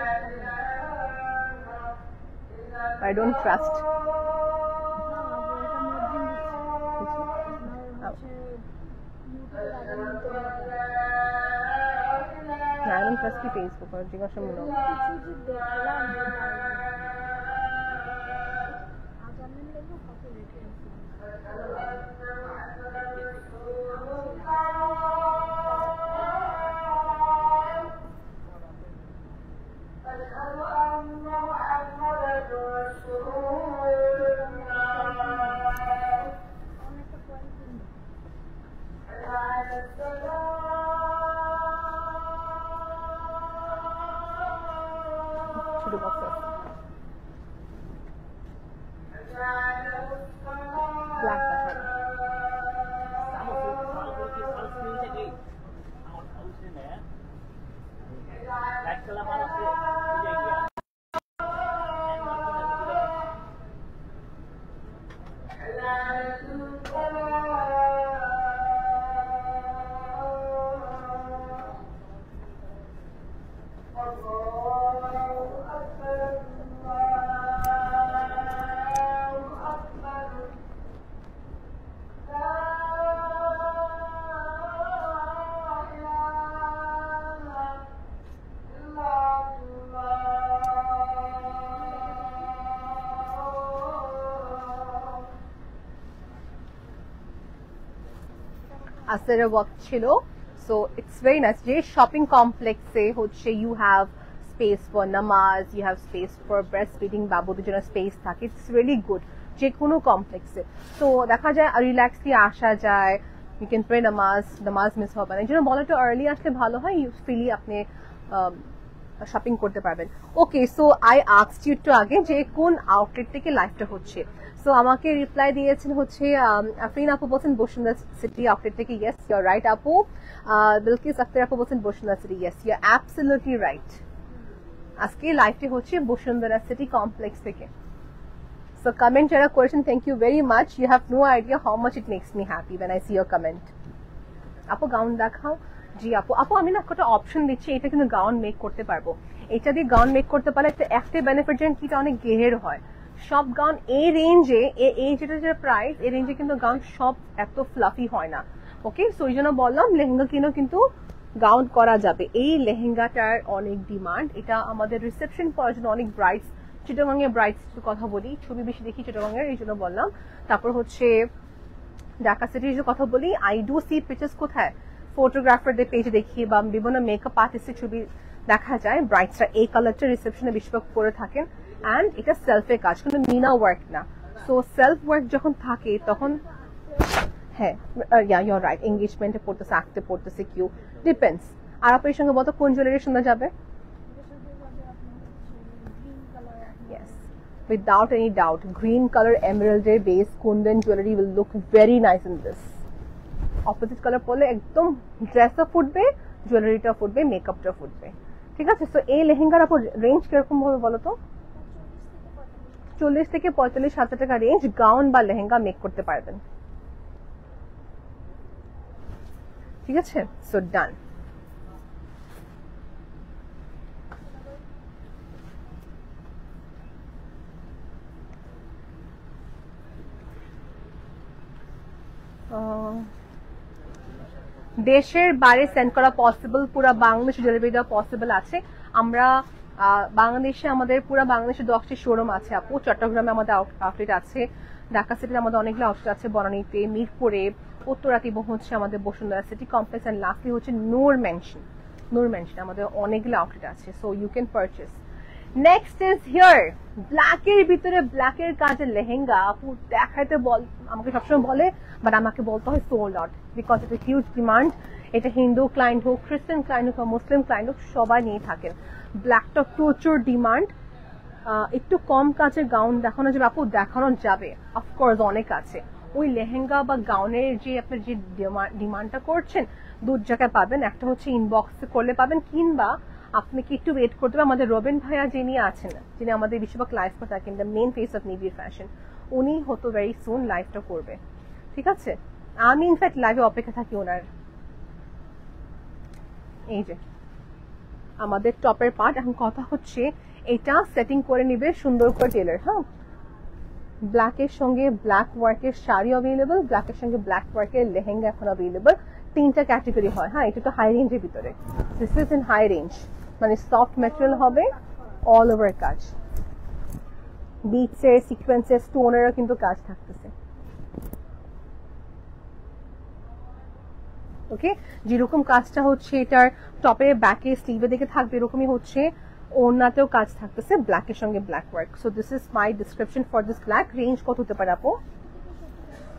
I don't trust. I don't trust the Facebook or জিজ্ঞাসা মূলক। ছোট বক্স আছে, ব্ল্যাক কালার। আসরের ওয়াক ছিল, সো ইটস ভেরি নাইস। যে শপিং কমপ্লেক্সে হচ্ছে you have space for namaz, you have space for breast feeding, বাবুদের জন্য স্পেস থাকে, ইটস রিয়েলি গুড যে কোনো কমপ্লেক্সে। তো দেখা যায় রিল্যাক্স দিয়ে আসা যায়, ইউ ক্যান প্রে নামাজ মিস হবে না। এই জন্য বলা একটু আর্লি আসলে ভালো হয়, ইউ ফ্রিলি আপনি শপিং করতে পারবেন। ওকে, সো আই আস্কড ইউ একটু আগে যে কোন আউটলেট থেকে লাইভটা হচ্ছে। সো আমাকে রিপ্লাই দিয়েছেন হচ্ছে আফরিন আপু বলছেন বসুন্ধরা সিটি আউটলেট থেকে। ইয়েস, ইউ আর রাইট আপু। বিলকিস আক্তার আপু বলছেন Bashundhara city. Yes, you are absolutely right. আজকে লাইভটি হচ্ছে বসুন্ধরা সিটি কমপ্লেক্স থেকে। সো কমেন্ট যারা করেছেন, thank you very much. You have no idea how much it makes me happy when I see your comment. আপু গাউন দেখাও। জি আপু, আমি না একটা অপশন দিচ্ছি, এটা কিন্তু গাউন মেক করতে পারবো। এটা দিয়ে গাউন মেক করতে পারলে একটা বেনিফিট যেন কিটা অনেক গেহের হয়। সব গাউন এই রেঞ্জে, এই যেটা যে প্রাইস, এই রেঞ্জে কিন্তু গাউন সব এত ফ্লাফি হয় না। ওকে, সো এই জন্য বললাম লেহেঙ্গা কিনেও কিন্তু গাউন করা যাবে। এই লেহেঙ্গাটার অনেক ডিমান্ড, এটা আমাদের রিসেপশন করার জন্য অনেক ব্রাইডস, চিটাগাংয়ের ব্রাইডস কথা বলি, ছবি বেশি দেখি চিটাগাংয়ের, এই জন্য বললাম। তারপর হচ্ছে ঢাকা সিটির কথা বলি, আই ডু সি পিকচার্স কোথায়, ফটোগ্রাফারদের পেজে দেখি বা বিভিন্ন মেকআপ আর্টিস্টের ছবি দেখা যায়, ব্রাইডসরা এই কালারটা রিসেপশনে বেশিরভাগ পরে থাকেন। অ্যান্ড এটা সেলফের কাজ, কিন্তু মিনা ওয়ার্ক না। সো সেলফ ওয়ার্ক যখন থাকে তখন হ্যাঁ, ইউর রাইট, এঙ্গেজমেন্টে পড়তেছে, আঁকতে পড়তেছে, কিউ ডিপেন্ডস। আর আপনার সঙ্গে বলতো কোন জুয়েলারি শোনা যাবে? Yes, without any doubt, green color emerald base Kundan jewelry will look very nice in this. Opposite color পরলে একদম ড্রেসও ফুটবে, জুয়েলারিটা ফুটবে, মেকআপটা ফুটবে। ঠিক আছে, সো এই লেহেঙ্গার আপনার রেঞ্জ কিরকম হবে বলো তো? 40 থেকে 45 হাজার টাকা রেঞ্জ গাউন বা লেহেঙ্গা মেক করতে পারবেন। ঠিক আছে, সো ডান। দেশের বাইরে সেন্ড করা পসিবল, পুরো বাংলাদেশে ডেলিভারি দেওয়া পসিবল আছে। আমরা বাংলাদেশে, আমাদের পুরো বাংলাদেশে 10টি শোরুম আছে আপু। চট্টগ্রামে আমাদের আউটলেট আছে, ঢাকা সিটিতে আমাদের অনেকগুলো আউটলেট আছে, বনানীতে, মিরপুরে, উত্তরাতে এবং হচ্ছে আমাদের Bashundhara city complex, and lastly হচ্ছে নূর মেনশন আমাদের অনেকগুলো আউটলেট আছে। So you can purchase. Next is here, ব্ল্যাকের ভিতরে ব্ল্যাকের কাজের লেহেঙ্গা। আপু দেখাইতে বল, আমাকে সবসময় বলে, বাট আমাকে বলতে হয় সোল্ড আউট, বিকজ এটা হিউজ ডিমান্ড। এটা হিন্দু ক্লায়েন্ট হোক, খ্রিস্টান ক্লায়েন্ট হোক, মুসলিম ক্লায়েন্ট হোক, সবাই নিয়ে থাকেন। ব্ল্যাকটা প্রচুর ডিমান্ড। একটু কম কাজের গাউন দেখানো যাবে আপু? দেখানো যাবে, অফকোর্স অনেক আছে। ওই লেহেঙ্গা বা গাউনের যে আপনার যে ডিমান্ডটা করছেন, দু জায়গায় পাবেন। একটা হচ্ছে ইনবক্স করলে পাবেন, কিংবা আপনি কি একটু ওয়েট করতে হবে। আমাদের রবিন ভাইয়া যিনি আছেন, যিনি আমাদের বেশিরভাগ লাইভ করে থাকেন, দ্য মেন ফেস অফ নিবিড় ফ্যাশন, উনি হয়তো ভেরি সুন লাইভটা করবে, ঠিক আছে? আমি ইনফ্যাক্ট লাইভে অপেক্ষা থাকি ওনার। এই যে আমাদের টপের পার্ট। এখন কথা হচ্ছে এটা সেটিং করে নিবে সুন্দর করে টেলার। হ্যাঁ, ব্ল্যাকের সঙ্গে ব্ল্যাক ওয়ার্কের শাড়ি অ্যাভেলেবল, ব্ল্যাকের সঙ্গে ব্ল্যাক ওয়ার্কের লেহেঙ্গা এখন অ্যাভেলেবল। 3টা ক্যাটাগরি হয়। হ্যাঁ, এটা তো হাই রেঞ্জের ভিতরে, this is in high range, মানে সফট ম্যাটেরিয়াল হবে, অল ওভার কাজ, বিটসের, সিকোয়েন্সের, স্টোনেরও কিন্তু কাজ থাকতেছে। ওকে, যেরকম কাজটা হচ্ছে এটার টপে, ব্যাকে, স্লিভে দিকে থাকবে, এরকমই হচ্ছে ওড়নাতেও কাজ থাকতেছে ব্ল্যাকের সঙ্গে black work. So this is my description for this black. Range কত হতে পারে আপু?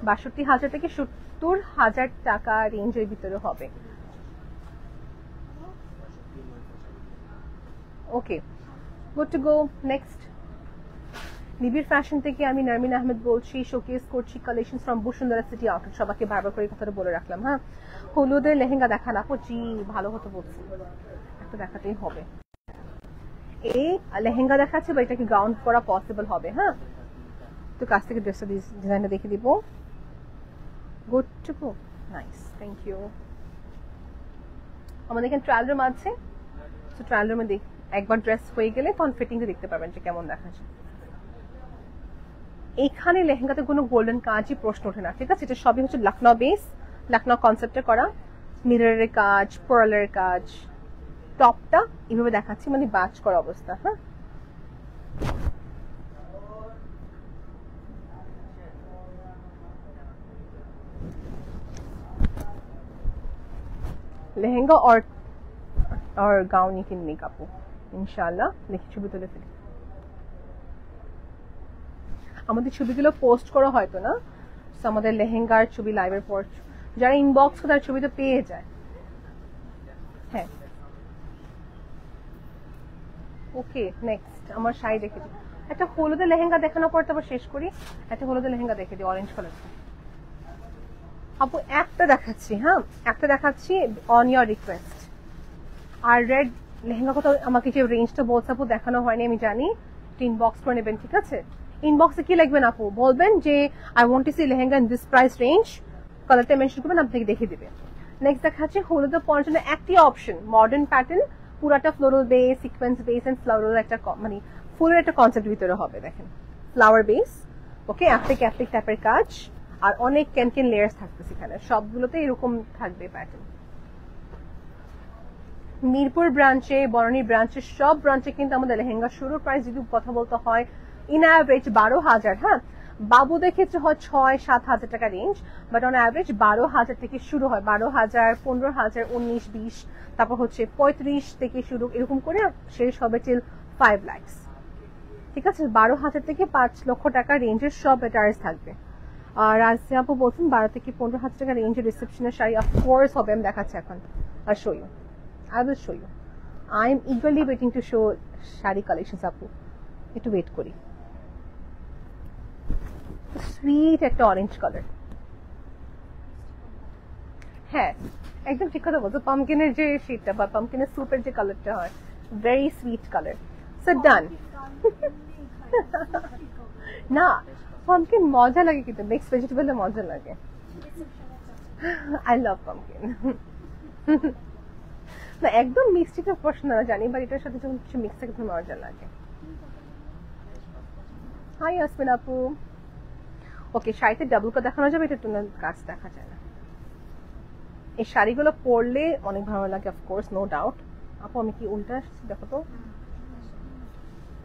62,000 থেকে 70,000 টাকা রেঞ্জের ভিতরে হবে। ওকে, গুড টু গো। নেক্সট, নিবিড় ফ্যাশন থেকে আমি নারমিন আহমেদ বলছি, শোকেস করছি collection from Bashundhara city outlet. সবাইকে বারবার করে কথাটা বলে রাখলাম। হ্যাঁ, হলুদের লেহেঙ্গা দেখান আপু? জি, ভালো কথা বলছি, একটা দেখাতেই হবে। এই লেহেঙ্গা দেখাচ্ছে, বা এটাকে গাউন করা পসিবল হবে? হ্যাঁ, তো কাছ থেকে ড্রেসটা ডিজাইনটা দেখে দিব। Good to go, nice, thank you. আমাদের এখানে ট্রায়াল রুম আছে, তো ট্রায়াল রুমে একবার ড্রেস হয়ে গেলে তখন ফিটিংটা দেখতে পারবেন যে কেমন দেখাচ্ছে। এখানে লেহেঙ্গাতে কোনো গোল্ডেন কাজই প্রশ্ন ওঠে না, ঠিক আছে? এটা সবই হচ্ছে লখনউ বেস, লখনউ কনসেপ্টে করা, মিররের কাজ, পার্লের কাজ। টপটা এইভাবে দেখাচ্ছি, মানে বাজ করা অবস্থা। হ্যাঁ, লেহেঙ্গা और गाउन ही किन मेकअप हो इंशाल्लाह। দেখি ছবি তুলে ফেলি। আমাদের ছবিগুলো পোস্ট করা হয়তো না, আমাদের লেহেঙ্গার ছবি লাইভের পর যারা ইনবক্স করে তার ছবি তো পেয়ে যায়। হ্যাঁ, ওকে, নেক্সট আমার শাড়ি দেখে দিই। একটা হলুদের লেহেঙ্গা দেখানোর পর তারপর শেষ করি। একটা হলুদের লেহেঙ্গা দেখে দিই, অরেঞ্জ কালারটা। আপু একটা দেখাচ্ছি, হ্যাঁ একটা দেখাচ্ছি অন ইয়ার রিকোয়েস্ট। আর রেড লেহেঙ্গা কথা আমাকে যে রেঞ্জটা বলছে আপু দেখানো হয়নি, আমি জানি, ইনবক্স করে নেবেন, ঠিক আছে? ইনবক্সে কি লিখবেন আপু? বলবেন যে I want to see lehenga in this price range, কালারটা মেনশন করবেন, আপনাকে দেখে দিবে। নেক্সট দেখাচ্ছি হলুদের পরার জন্য একটি অপশন, মডার্ন প্যাটার্ন, পুরাটা floral base, sequence base and flower একটা মানে ফুলের একটা কনসেপ্ট ভিতরে হবে। দেখেন, ফ্লাওয়ার বেস, ওকে, অ্যাপ্লিক টাইপের কাজ, আর অনেক ক্যান লেয়ার্স থাকতেছে এখানে, সবগুলোতে এরকম থাকবে প্যাটার্ন। মিরপুর ব্রাঞ্চে, বনানী ব্রাঞ্চে, সব ব্রাঞ্চে কিন্তু আমাদের লেহেঙ্গা শুরুর প্রাইস যদি কথা বলতে হয় ইন অ্যাভারেজ 12,000। হ্যাঁ, বাবুদের ক্ষেত্রে হয় 6-7,000 টাকা রেঞ্জ, বাট অন অ্যাভারেজ 12,000 থেকে শুরু হয়। 12,000, 15,000, 19, 20, তারপর হচ্ছে 35 থেকে শুরু, এরকম করে শেষ হবে টিল 5 লাখ। ঠিক আছে, 12,000 থেকে 5 লক্ষ টাকা রেঞ্জের সব অ্যাটায়ার্স থাকবে। আর রাজা আপু বলছেন 12 থেকে 15,000 টাকা রেঞ্জের রিসেপশনের শাড়ি অফকোর্স হবে। আমি দেখাচ্ছি এখন, আর show you, I will show you. I am eagerly waiting to show sari collections আপু, একটু ওয়েট করি। সুইট একটা অরেঞ্জ কালার, হ্যাঁ একদম ঠিক কথা বলছো। পামকিনের যে শেডটা বা পামকিনের স্যুপের যে কালারটা হয়, ভেরি সুইট কালার। সো ডান। না, পামকিন মজা লাগে, কিন্তু মিক্স ভেজিটেবলে মজা লাগে। I love pumpkin. না, একদম মিষ্টিটা পছন্দ না জানি, বাট এটার সাথে যখন কিছু মিক্স থাকে তখন মজা লাগে। হাই আসমিন আপু। ওকে, শাড়িতে ডাবল কাট দেখানো যাবে, এটা টোনাল কাজ দেখা যায় না। এই শাড়িগুলো পরলে অনেক ভালো লাগে, অফকোর্স, নো ডাউট। আপু আমি কি উল্টা আসছি, দেখো তো,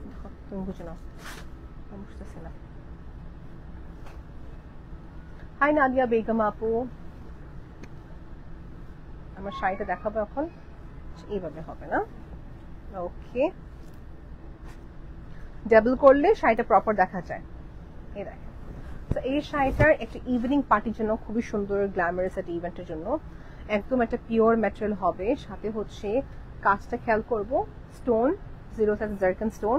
দেখো তুমি বুঝে নাও, আমি বুঝতেছি না। হাই নাদিয়া বেগম আপু, আমার শাড়িটা দেখাবো এখন, এইভাবে হবে না? ওকে, ডাবল করলে শাড়িটা প্রপার দেখা যায়। এই দেখেন, তো এই শাড়িটার একটা ইভিনিং পার্টির জন্য খুবই সুন্দর, গ্ল্যামারাস একটা ইভেন্টের জন্য একদম একটা পিওর ম্যাটেরিয়াল হবে। সাথে হচ্ছে কাজটা খেয়াল করব, stone, zero size zircon stone,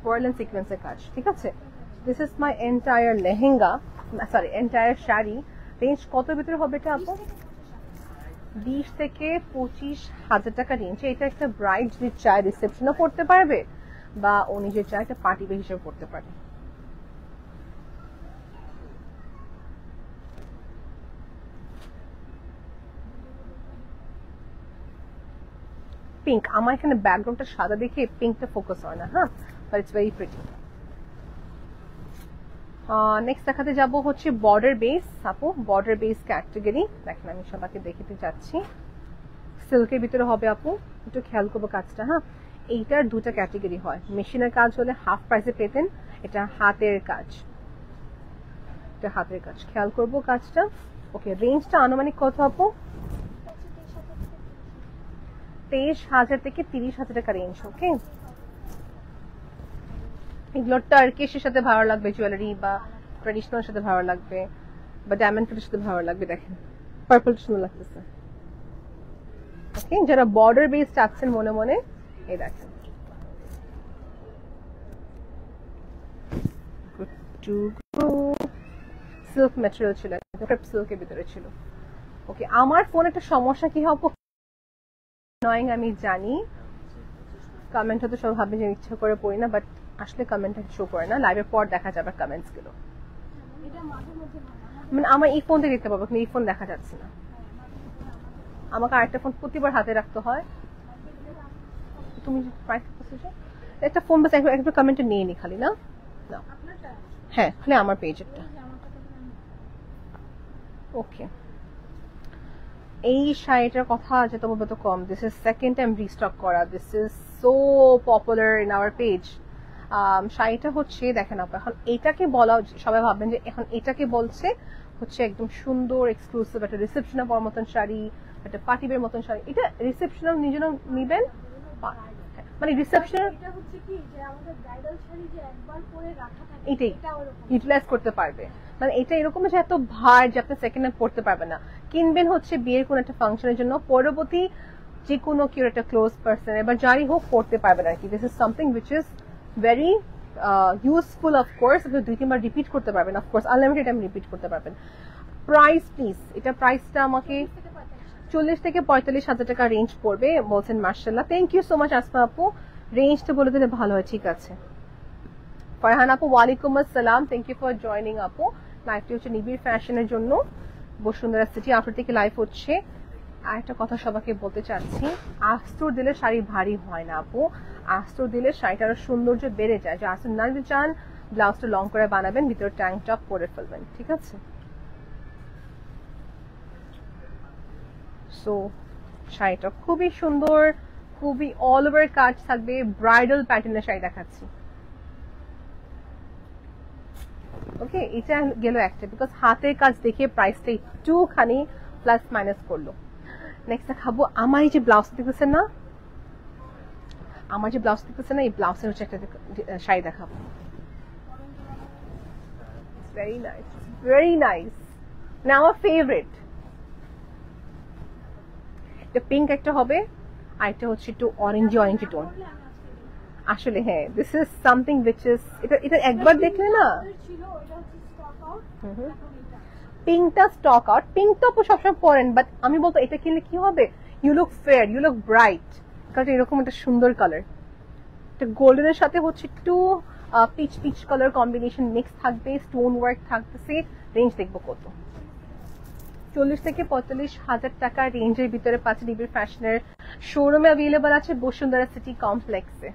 pearl and সিকোয়েন্সের কাজ। ঠিক আছে, this is my entire lehenga, sorry entire sari. Range কত ভিতরে হবে এটা আপু? 20 থেকে 25,000 টাকা রেঞ্জ। এটা একটা ব্রাইড যদি চায় রিসেপশনও করতে পারবে, বা ও নিজের চায় একটা পার্টি ওয়্যার হিসেবে করতে পারবে। পিঙ্ক, আমার এখানে ব্যাকগ্রাউন্ডটা সাদা দেখে পিঙ্কটা ফোকাস হয় না, হ্যাঁ, but it's very pretty. Next দেখাতে যাব হচ্ছে বর্ডার বেস আপু, বর্ডার বেস ক্যাটাগরি। দেখেন আমি সবাইকে দেখাতে যাচ্ছি, সিল্কের ভিতরে হবে আপু, একটু খেয়াল করবো কাজটা। হ্যাঁ, এইটার দুটা ক্যাটাগরি হয়, মেশিনের কাজ হলে হাফ প্রাইসে পেতেন, এটা হাতের কাজ, এটা হাতের কাজ, খেয়াল করবো কাজটা। ওকে, রেঞ্জটা আনুমানিক কত আপু? 23,000 থেকে 30,000 টাকা রেঞ্জ। ওকে, এগুলো টার্কিশের সাথে ভালো লাগবে, জুয়েলারি বা ট্রেডিশনাল সাথে ভালো লাগবে, বা ডায়মন্ড কাটের সাথে ভালো লাগবে। দেখেন পার্পল সুন্দর লাগতেছে। ওকে, যারা বর্ডার বেস চাচ্ছেন মনে মনে, এই দেখেন সিল্ক ম্যাটেরিয়াল ছিল, সিল্কের ভিতরে ছিল। ওকে, আমার ফোন একটা সমস্যা কি হবে নয়িং আমি জানি, কমেন্ট হয়তো সব ভাবে যে ইচ্ছা করে পড়ি না, বাট আসলে কমেন্টটা শো করে না, লাইভের পর দেখা যাবে কমেন্টস গুলো। মানে আমার এই ফোন থেকে দেখতে পাবো, কিন্তু এই ফোন দেখা যাচ্ছে না। আমাকে আরেকটা ফোন প্রতিবার হাতে রাখতে হয়। তুমি একটা ফোন বাস একটা কমেন্টে নিয়ে নি খালি, না না, হ্যাঁ খালি আমার পেজেরটা। ওকে, এই শাড়িটার কথা যেটা বলবো তো কম, this is second time restock করা, this is so popular in our page. শাড়িটা হচ্ছে দেখেন আপু, এখন এটাকে বলা, সবাই ভাববেন যে এখন এটাকে বলছে হচ্ছে একদম সুন্দর এক্সক্লুসিভ একটা রিসেপশনে পরার মতন শাড়ি, একটা পার্টিবের মতন শাড়ি। এটা রিসেপশনে নিজেরা নিবেন, মানে রিসেপশন এটাই ইউটিলাইজ করতে পারবে। মানে এটা এরকম যে এত ভার যে আপনি সেকেন্ড হ্যান্ড পড়তে পারবেন না, কিনবেন হচ্ছে বিয়ের কোন একটা ফাংশনের জন্য, পরবর্তী যে কোনো কেউ একটা ক্লোজ পার্সন বা যাই হোক পড়তে পারবেন আর কি। This is something which is very useful. Of course আপনি 2-3 বার রিপিট করতে পারবেন, অফকোর্স আনলিমিটেড টাইম রিপিট করতে পারবেন। প্রাইস প্লিজ, এটা প্রাইসটা আমাকে 40 থেকে 45,000 টাকা রেঞ্জ পড়বে বলছেন। মার্শাল্লাহ, thank you so much Asma আপু, রেঞ্জটা বলে দিলে ভালো হয়। ঠিক আছে, ফারহান আপু ওয়ালাইকুম আসসালাম, থ্যাংক ইউ ফর জয়নিং আপু। লাইভটি হচ্ছে নিবিড় ফ্যাশনের জন্য, বসুন্ধরা সিটি আউটলেট থেকে লাইভ হচ্ছে। আর একটা কথা সবাইকে বলতে চাচ্ছি, আস্তর দিলে শাড়ি ভারী হয় না আপু, আস্তর দিলে শাড়িটার সৌন্দর্য বেড়ে যায়। যে আস্তর না যদি চান, ব্লাউজটা লং করে বানাবেন, ভিতরে ট্যাঙ্ক টপ পরে ফেলবেন। ঠিক আছে, সো শাড়িটা খুবই সুন্দর, খুবই অল ওভার কাজ থাকবে, ব্রাইডাল প্যাটার্নের শাড়ি দেখাচ্ছি। ওকে, এটা গেল একটা, বিকজ হাতের কাজ দেখে প্রাইসটা একটুখানি প্লাস মাইনাস করলো। নেক্সট দেখাবো আমার এই যে ব্লাউজ দেখতেছেন না, আমার যে ব্লাউজ দেখতেছেন না, এই ব্লাউজের হচ্ছে একটা শাড়ি দেখাবো। ভেরি নাইস, ভেরি নাইস, না আমার ফেভারিট। এটা পিঙ্ক একটা হবে, আর একটা হচ্ছে একটু অরেঞ্জি অরেঞ্জি টোন। আসলে হ্যাঁ, this is something which is, এটা একবার দেখলে না, পিঙ্কটা স্টক আউট। পিঙ্ক তো সবসময় পরেন, বাট আমি বলবো এটা কিনলে কি হবে, you look fair, you look bright, কারণ এরকম একটা সুন্দর কালার, এটা গোল্ডেনের সাথে হচ্ছে একটু peach peach colour combination mix থাকবে, স্টোন ওয়ার্ক থাকতেছে। রেঞ্জ দেখবো কত, 40 থেকে 45,000 টাকা রেঞ্জের ভিতরে পাচ্ছে নিবিড় ফ্যাশনের শোরুমে অ্যাভেলেবল আছে বসুন্ধরা সিটি কমপ্লেক্সে।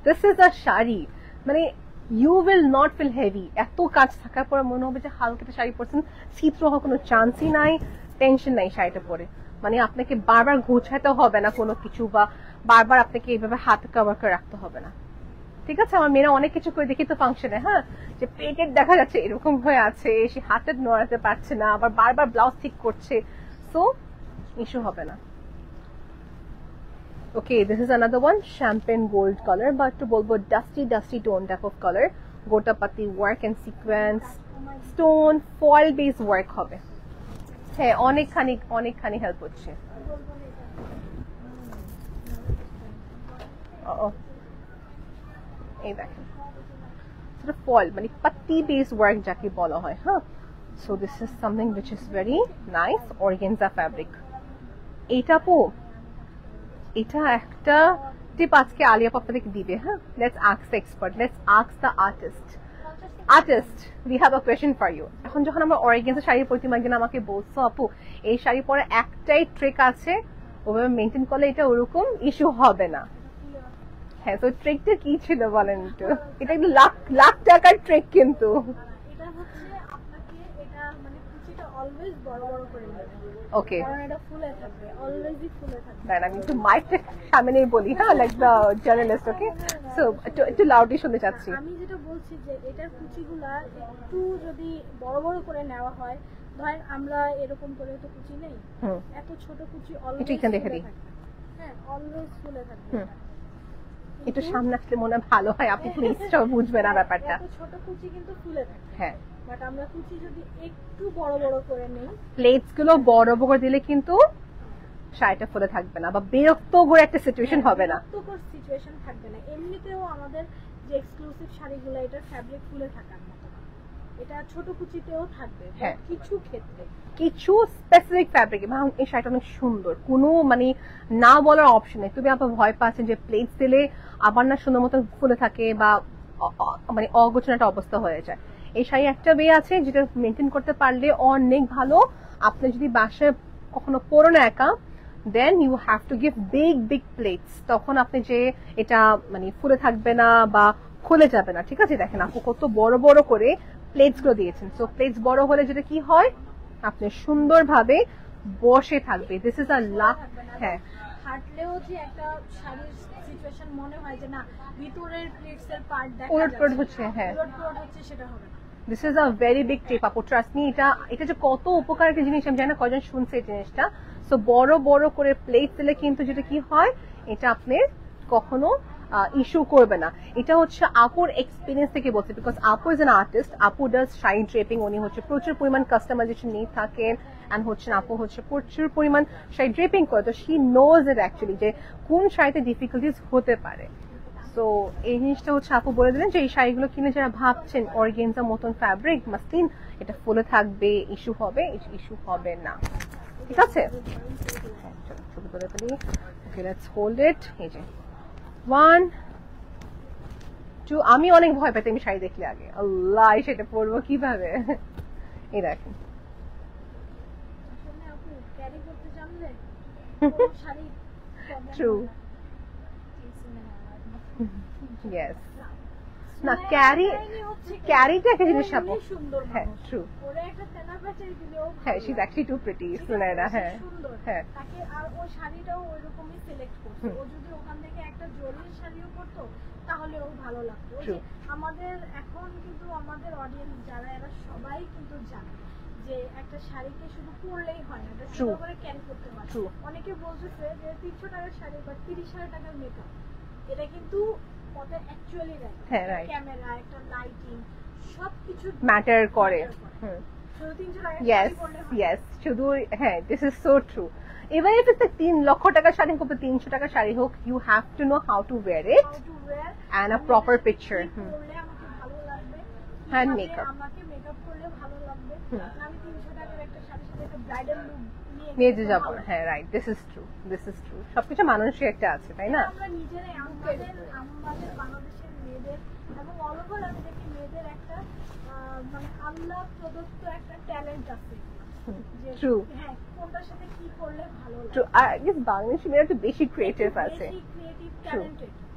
দিস ইজ আ শাড়ি, মানে you will not feel heavy, এত কাজ থাকার পর মনে হবে যে হালকা একটা শাড়ি পরছেন, শীত হওয়ার কোনো চান্সই নাই, টেনশন নাই শাড়িটা পরে। মানে আপনাকে বারবার গোছাতে হবে না কোনো কিছু, বা বারবার আপনাকে এইভাবে হাতে কভার করে রাখতে হবে না। ঠিক আছে, আমার মেয়েরা অনেক কিছু করে দেখি তো ফাংশনে, হ্যাঁ, যে পেটের দেখা যাচ্ছে এরকম হয়ে আছে, সে হাতে নড়াতে পারছে না, আবার বারবার ব্লাউজ ঠিক করছে, সো ইস্যু হবে না। Okay, this is another one, champagne gold color, but to bolbo dusty tone type of color. Gota patti work and sequence, stone, foil based work হবে। হ্যাঁ অনেকখানি হেল্প হচ্ছে। এই দেখেন সেটা ফয়েল মানে পাত্তি বেস ওয়ার্ক যাকে বলা হয়। হ্যাঁ, so this is something which is very nice, organza fabric। এটা একটা টিপ আজকে আলিয়া আপনাদেরকে দিবে। হ্যাঁ, let's ask the expert, let's ask the artist, we have a question for you। এখন যখন আমরা অর্গানজা শাড়ি পরতে একদিন আমাকে বলছো আপু এই শাড়ি পরে একটাই ট্রিক আছে, ওভাবে মেনটেন করলে এটা ওরকম ইস্যু হবে না। হ্যাঁ, তো ট্রিকটা কি ছিল বলেন একটু? এটা কিন্তু লাখ টাকার ট্রিক কিন্তু। এটা হচ্ছে আপনাকে এটা মানে কুচিটা অলওয়েজ বড় করে নেবেন। ওকে, কারণ এটা ফুলে থাকবে, অলওয়েজই ফুলে থাকবে। দেন আমি একটু মাইকটা সামনেই বলি, হ্যাঁ, like the journalist. Okay, so একটু লাউডলি শুনতে চাচ্ছি। আমি যেটা বলছি যে এটার কুচিগুলা একটু যদি বড় করে নেওয়া হয়, ধরেন আমরা এরকম করে তো কুচি নেই, এত ছোট কুচি অলওয়েজ এখানে দেখে দিই। হ্যাঁ, অলওয়েজ ফুলে থাকবে। একটু সামনে আসলে মনে ভালো হয়, আপনি প্লিজ সব বুঝবেন না ব্যাপারটা। এত ছোট কুচি কিন্তু ফুলে থাকে। হ্যাঁ, বাট আমরা কুচি যদি একটু বড় করে নেই, প্লেটস গুলো বড় করে দিলে কিন্তু শাড়িটা ফুলে থাকবে না বা বিরক্ত করে একটা সিচুয়েশন হবে না, বিরক্তকর সিচুয়েশন থাকবে না। এমনিতেও আমাদের যে এক্সক্লুসিভ শাড়িগুলো এটার ফ্যাব্রিক ফুলে থাকার মতো না, এটা ছোট কুচিতেও থাকবে। হ্যাঁ, কিছু ক্ষেত্রে কিছু স্পেসিফিক ফ্যাব্রিক, এই শাড়িটা অনেক সুন্দর, কোনো মানে না বলার অপশন নেই। তুমি আপনার ভয় পাচ্ছেন যে প্লেটস দিলে আবার না সুন্দর মতো ফুলে থাকে বা মানে অগোছালো একটা অবস্থা হয়ে যায়। এই শাড়ি একটা ওয়ে আছে যেটা মেনটেন করতে পারলে অনেক ভালো। আপনি যদি বাসায় কখনো পরো না একা, then you have to give big plates, তখন আপনি যে এটা মানে ফুলে থাকবে না বা খুলে যাবে না। ঠিক আছে, দেখেন আপু কত বড় করে প্লেটস গুলো দিয়েছেন। সো প্লেটস বড় হলে যেটা কি হয়, আপনি সুন্দরভাবে বসে থাকবে। দিস ইজ আ লাক। হ্যাঁ, হাঁটলেও যে একটা শাড়ির সিচুয়েশন মনে হয় যে না ভিতরের প্লেটস এর পার্ট দেখা উলটপালট হচ্ছে। হ্যাঁ, উলটপালট হচ্ছে, সেটা হবে না। This is a very big tip আপু, ট্রাস্ট মি। এটা যে কত উপকার একটা জিনিস আমি জানি না কয়জন শুনছে এই জিনিসটা। সো বড় করে প্লেট দিলে কিন্তু যেটা কি হয়, এটা আপনি কখনো ইস্যু করবে না। এটা হচ্ছে আপুর এক্সপিরিয়েন্স থেকে বলছে, বিকজ আপু ইজ এন আর্টিস্ট, আপু ডাজ শাড়ি ড্রেপিং, উনি হচ্ছে প্রচুর পরিমাণ কাস্টমাইজেশন নিয়ে থাকেন, এন্ড হচ্ছে আপু হচ্ছে প্রচুর পরিমাণ শাড়ি ড্রেপিং করে। তো শি নোজ ইট অ্যাকচুয়ালি যে কোন শাড়িতে ডিফিকাল্টিস হতে পারে। তো এই জিনিসটা হচ্ছে আপু বলে দিলেন যে এই শাড়িগুলো কিনে যারা ভাবছেন অর্গানজা মতন ফ্যাব্রিক মাসলিন এটা ফুলে থাকবে, ইস্যু হবে না। ঠিক আছে, ছবি তুলে ফেলি। ওকে, লেটস হোল্ড ইট। এই যে 1 2, আমি অনেক ভয় পেতাম আমি শাড়ি দেখলে আগে, আল্লাহ সেটা পরবো কিভাবে। এই দেখেন আসলে আপু ক্যারি করতে জানলে শাড়ি ট্রু, ইয়েস। না ক্যারিটা একটা জিনিস আপু। সুন্দর, হ্যাঁ, ট্রু। ওরে একটা তেনা প্যাচারি দিলেও হ্যাঁ, she is actually too pretty, Sunaira. হ্যাঁ হ্যাঁ, তাকে আর ওই শাড়িটাও ওইরকমই সিলেক্ট করছে। ও যদি ওখান থেকে একটা জরির শাড়িও পরতো তাহলে ও ভালো লাগতো। আমাদের এখন কিন্তু আমাদের অডিয়েন্স যারা এরা সবাই কিন্তু জানে যে একটা শাড়িকে শুধু পরলেই হয় না, এটা সুন্দর করে ক্যারি করতে হয়। অনেকে বলতেছে যে 300 টাকার শাড়ি বা 30,000 টাকার মেকআপ, এটা কিন্তু ওটা অ্যাকচুয়ালি রাইট। হ্যাঁ, রাইট। ক্যামেরা, একটা লাইটিং সবকিছু ম্যাটার করে। শুধু 300 টাকার ইয়েস শাড়ি পরলে ইয়েস, শুধু হ্যাঁ, this is so true. Even if it's a 3 লক্ষ টাকার শাড়ি হোক বা 300 টাকার শাড়ি হোক, you have to know how to wear it and a proper picture. পরলে আমাকে ভালো লাগবে, হ্যান্ড মেকআপ আমাকে মেকআপ করলে ভালো লাগবে। আমি 300 টাকার একটা শাড়ির সাথে একটা ব্রাইডাল লুক নিয়ে যে যাবো। হ্যাঁ, রাইট, দিস ইজ ট্রু। সবকিছু মানুষের একটা আছে, তাই না? আমরা নিজেরাই আমাদের বাংলাদেশের মেয়েদের এবং অল ওভার আমি দেখি মেয়েদের একটা মানে আল্লাহ প্রদত্ত একটা ট্যালেন্ট আছে। ট্রু, হ্যাঁ, কোনটার সাথে কি করলে ভালো লাগে। ট্রু। আর বাংলাদেশি মেয়েরা একটু বেশি ক্রিয়েটিভ আছে।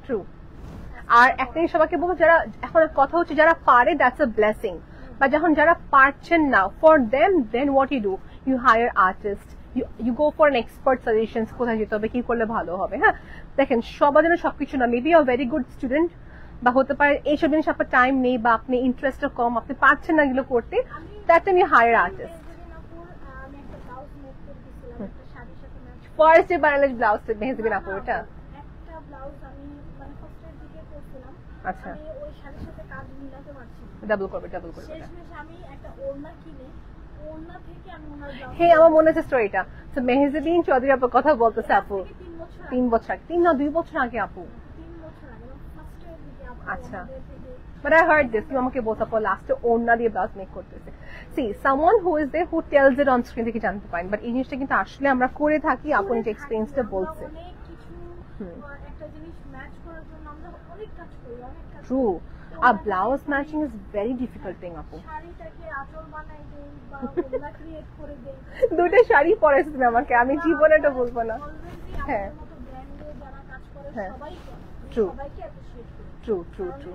ট্রু। আর একটা জিনিস সবাইকে বলবো, যারা এখন কথা হচ্ছে যারা পারে, দ্যাটস আ ব্লেসিং। বা যখন যারা পারছেন না, for them then what you do, you hire artist, you go for an expert suggestions, কোথায় যেতে হবে, কি করলে ভালো হবে। হ্যাঁ, দেখেন সবার জন্য সবকিছু না, maybe a very good student বা হতে পারে এইসব জিনিস আপনার টাইম নেই বা আপনি ইন্টারেস্টটা কম, আপনি পারছেন না এগুলো করতে, that time you hire artist. First day বানালে ব্লাউজ মেহেদিবিন আপুর, ওটা ব্লাউজ আমি মানে ফার্স্টের দিকে করছিলাম, আচ্ছা আমি ওই শাড়ির সাথে কাজ মিলাতে পারছি না। ডাবল করবে শেষমেশ আমি একটা ওড়না কিনে ওড়না থেকে আমি ওনার ব্লাউজ হ্যাঁ আমার মনে আছে স্টোরিটা। তো মেহেজুদ্দিন চৌধুরী আপুর কথা বলতেছে আপু 3 বছর 3 না 2 বছর আগে আপু। 3 বছর আগে ফার্স্টের দিকে আপু আচ্ছা। আমাদের থেকে But I heard this. তুমি আমাকে বলছো আপু লাস্টে ওড়না দিয়ে ব্লাউজ মেক করতেছে। See, someone who is there who tells it on screen থেকে জানতে পারেন, বাট এই জিনিসটা কিন্তু আসলে আমরা করে থাকি। আপু নিজে এক্সপেরিয়েন্সটা বলছে। অনেক কিছু একটা জিনিস ম্যাচ করার জন্য আমরা অনেক কাজ করি, অনেক কাজ ট্রু। আর blouse matching is very difficult thing আপু। শাড়িটাকে আঁচল বানাই দেই বা ওড়না ক্রিয়েট করে দেই। দুটো শাড়ি পরেছো তুমি আমাকে, আমি জীবনে এটা বলবো না। হ্যাঁ মতো ব্র্যান্ডে যারা কাজ করে হ্যাঁ। সবাই করে, True. সবাইকে অ্যাপ্রিশিয়েট করি। ট্রু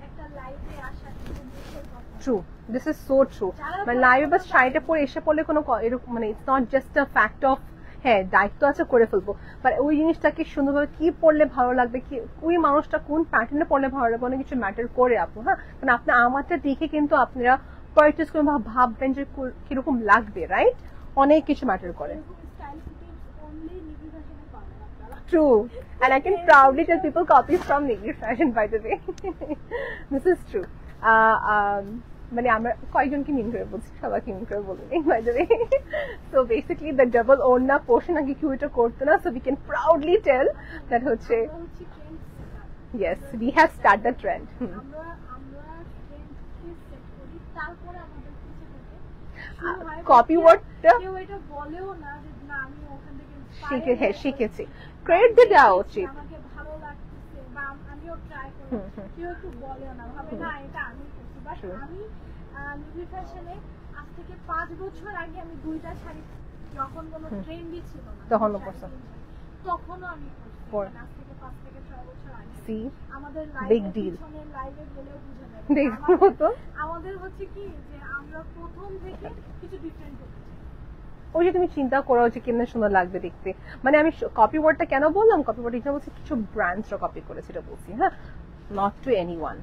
একটা লাইফে আসা কিন্তু মুখের কথা। True, this is so true. মানে লাইভে বাস শাড়িটা পরে এসে পড়লে কোনো এরকম মানে it's not just a fact of হ্যাঁ দায়িত্ব আছে করে ফেলবো, বাট ওই জিনিসটাকে সুন্দরভাবে কি পড়লে ভালো লাগবে, কি ওই মানুষটা কোন প্যাটার্নে পড়লে ভালো লাগবে অনেক কিছু ম্যাটার করে আপু। হ্যাঁ মানে আপনি আমারটা দেখে কিন্তু আপনারা পারচেজ করে ভাববেন যে কিরকম লাগবে, রাইট? অনেক কিছু ম্যাটার করে। এরকম স্টাইল টিপস অনলি নিভি ফ্যাশনে পাবেন আপনারা। True, and I can proudly tell people copy from Nigri Fashion, by the way. This is true. মানে আমরা কয়েকজনকে মিন করে বলছি, সবাইকে মিন করে বলিনি, by the way. So basically the double ওড়না পোর্শন আগে কেউ এটা করতো না, so we can proudly tell that হচ্ছে আমরা হচ্ছে ট্রেন্ড সেটার। yes, we have started the trend. আমরা ট্রেন্ডকে সেট করি, তারপরে আমাদের পিছে থেকে শুরু হয়। Copy wordটা কেউ এটা বলেও না যে না আমি ওখান থেকে শিখেছি, ক্রেডিট দিয়ে দেওয়া উচিত। আমাকে ভালো লাগতেছে বা আমিও ট্রাই করি, কেউ একটু বলেও না, ভাবে না এটা আমি করছি। বাট আমি নিভি ফ্যাশনে আজ থেকে 5 বছর আগে আমি 2টা শাড়ি, যখন কোনো ট্রেন্ডই ছিল না তখনও পরছো। তখনও আমি করছি। আজ থেকে 5 থেকে 6 বছর আগে See, আমাদের big deal. লাইভে গেলেও বুঝা যাবে দেখবো তো আমাদের হচ্ছে কি যে আমরা প্রথম থেকে কিছু ডিফারেন্ট করতে চাই। ওই যে তুমি চিন্তা করো যে কেমন সুন্দর লাগবে দেখতে। মানে আমি কপি ওয়ার্ডটা কেন বললাম, কপি ওয়ার্ড এটা বলছি কিছু ব্র্যান্ডসরা কপি করেছে এটা বলছি, হ্যাঁ, নট টু এনিওয়ান,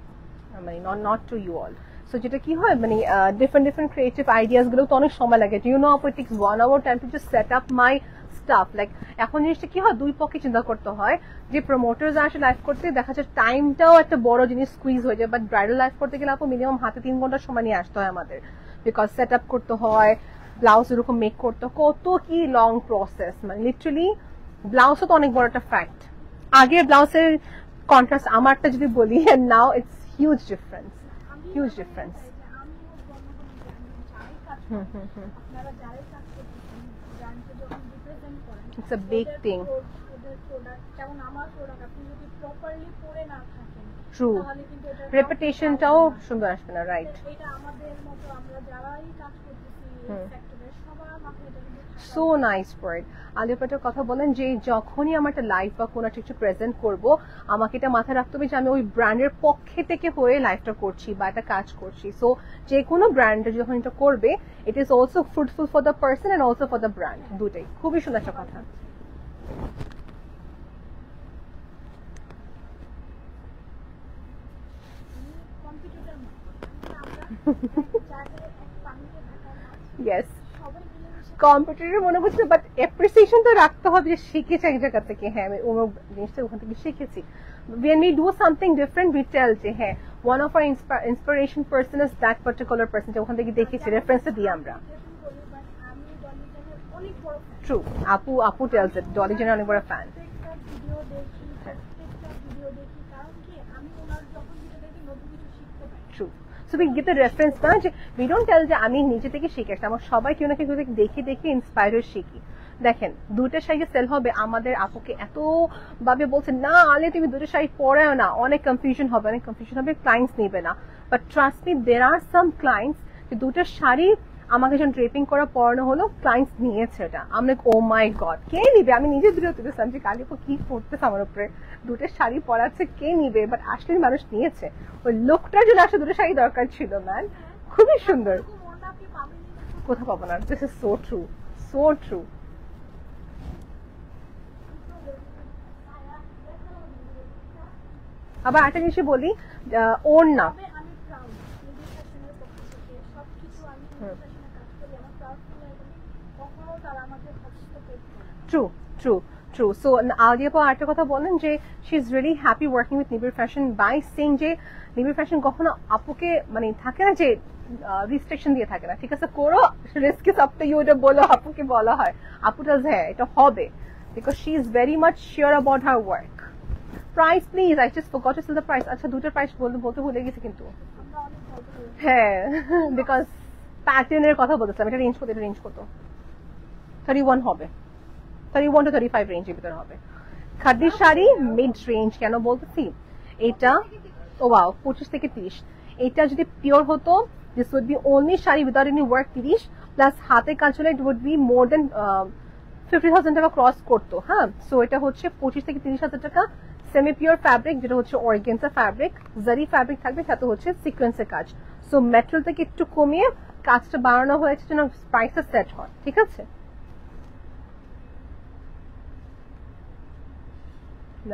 মানে not to you all. So যেটা কি হয় মানে ডিফারেন্ট ক্রিয়েটিভ আইডিয়াস গুলো তো অনেক সময় লাগে। You know it takes 1 hour time to just set up my stuff. Like এখন জিনিসটা কি হয়, দুই পক্ষে চিন্তা করতে হয় যে প্রমোটার্স আসে লাইভ করতে, দেখা যায় টাইমটাও একটা বড় জিনিস স্কুইজ হয়ে যায়। বাট ব্রাইডাল লাইভ করতে গেলে আপু মিনিমাম হাতে 3 ঘন্টা সময় নিয়ে আসতে হয় আমাদের, বিকজ সেট আপ করতে হয়, ব্লাউজ এরকম মেক করতে, কত কি লং প্রসেস। মানে লিটারালি ব্লাউজও তো অনেক বড় একটা ফ্যাক্ট। আগে ব্লাউজের কন্ট্রাস্ট আমারটা যদি বলি, now it's huge difference, huge difference. আপনারা যারাই কাজ করতেছেন ব্র্যান্ডকে যখন রিপ্রেজেন্ট করেন, ইটস আ বিগ থিং। ওদের প্রোডাক্ট যেমন আমার প্রোডাক্ট আপনি যদি প্রপারলি পরে না থাকেন ট্রু, তাহলে কিন্তু এটা রেপুটেশনটাও সুন্দর আসবে না, রাইট? এটা আমাদের মতো আমরা যারাই কাজ করতেছি সেক্টরে সবার মাথায় এটা কিন্তু সো নাইস ওয়ার্ড। আলিয়াপাটার কথা বলেন যে যখনই আমার একটা লাইভ বা কোনো কিছু প্রেজেন্ট করব, আমাকে এটা মাথায় রাখতে হবে যে আমি ওই ব্র্যান্ডের পক্ষে থেকে হয়ে লাইভটা করছি বা একটা কাজ করছি। সো যে কোনো ব্র্যান্ডে যখন এটা করবে, it is also fruitful for the person and also for the brand, দুটাই। খুবই সুন্দর একটা কথা। কম্পিউটার ইয়েস, সবাই মিলেমিশে কম্পিউটারের মনে হচ্ছে, বাট অ্যাপ্রিসিয়েশন তো রাখতে হবে যে শিখেছে এক জায়গা থেকে, হ্যাঁ আমি অন্য জিনিসটা ওখান থেকে শিখেছি। when we do something different we tell যে হ্যাঁ one of our inspiration person is that particular person, যে ওখান থেকে দেখেছি, রেফারেন্সটা দিই আমরা। আমি ডলি জেনের অনেক বড় ফ্যান। ট্রু, আপু tells it, ডলি জেনের অনেক বড় ফ্যান। প্রত্যেকটা ভিডিও দেখি কারণ কি আমি ওনার যখন ভিডিও দেখি নতুন কিছু শিখতে পারি। True, so we get the reference না, যে উই ডোন্ট টেল যে আমি নিজে থেকে শিখে আসছি, আমার সবাই কেউ না কেউ দেখে দেখে ইন্সপায়ার হয়ে শিখি। দেখেন 2টা শাড়ি সেল হবে, আমাদের আপুকে এত ভাবে বলছে না আলে তুমি 2টা শাড়ি পরেও না, অনেক কনফিউশন হবে, ক্লায়েন্টস নেবে না। But trust me, there are some clients যে 2টা শাড়ি আমাকে যখন ড্রেপিং করা পরানো হলো, ক্লায়েন্টস নিয়েছে এটা। আমি ও মাই গড, কে নিবে? আমি নিজে দূরে তুলেছিলাম যে কালিপু কি করতেছে আমার উপরে, 2টা শাড়ি পরাচ্ছে, কে নিবে? বাট আসলে মানুষ নিয়েছে। ওই লোকটার জন্য আসলে 2টা শাড়ি দরকার ছিল, ম্যান। খুবই সুন্দর, কোথাও পাবো না। This is so true, so true. আবার একটা জিনিস বলি, ওড়না আমি প্রাউড নিভি ফ্যাশনের পক্ষ থেকে সবকিছু আমি নিভি ফ্যাশনে কাজ করি, আমার প্রাউড ফিল হয়। কখনো তারা আমাকে হস্তক্ষেপ করে। True true, true. So Aliya আপা আরেকটা কথা বলেন যে she is really happy working with Nibir fashion বাই সিং যে নিবিড় ফ্যাশন কখনো আপুকে মানে থাকে না যে রিস্ট্রিকশন দিয়ে থাকে না, ঠিক আছে করো risk is up to you, এটা বলো আপুকে বলা হয়, আপুটা হ্যাঁ এটা হবে, because she is very much sure about her work. Price please, I just forgot to say the price. আচ্ছা দুটোর প্রাইস বলতে ভুলে গেছি কিন্তু, আমরা অনেক বলতে পারি। হ্যাঁ বিকজ প্যাটার্নের কথা বলতেছিলাম, এটা রেঞ্জ কত, এটা রেঞ্জ কত? 31 হবে, 31 to 35 রেঞ্জের ভিতরে হবে। খাদি শাড়ি মিড রেঞ্জ কেন বলতেছি, এটা ও ওয়াও 25 থেকে 30, এটা যদি পিওর হতো this would be only sari without any work 30 plus হাতে কাজ হলে ইট উড বি মোর দেন 50,000 টাকা ক্রস করতো। হ্যাঁ সো এটা হচ্ছে 25 থেকে 30,000 টাকা, সেমি পিওর ফ্যাব্রিক যেটা হচ্ছে অর্গানজা ফ্যাব্রিক, জারি ফ্যাব্রিক থাকবে, সাথে হচ্ছে সিকোয়েন্সের কাজ। সো মেটেরিয়াল থেকে একটু কমিয়ে কাজটা বাড়ানো হয়েছে যেন প্রাইসটা সেট হয়, ঠিক আছে।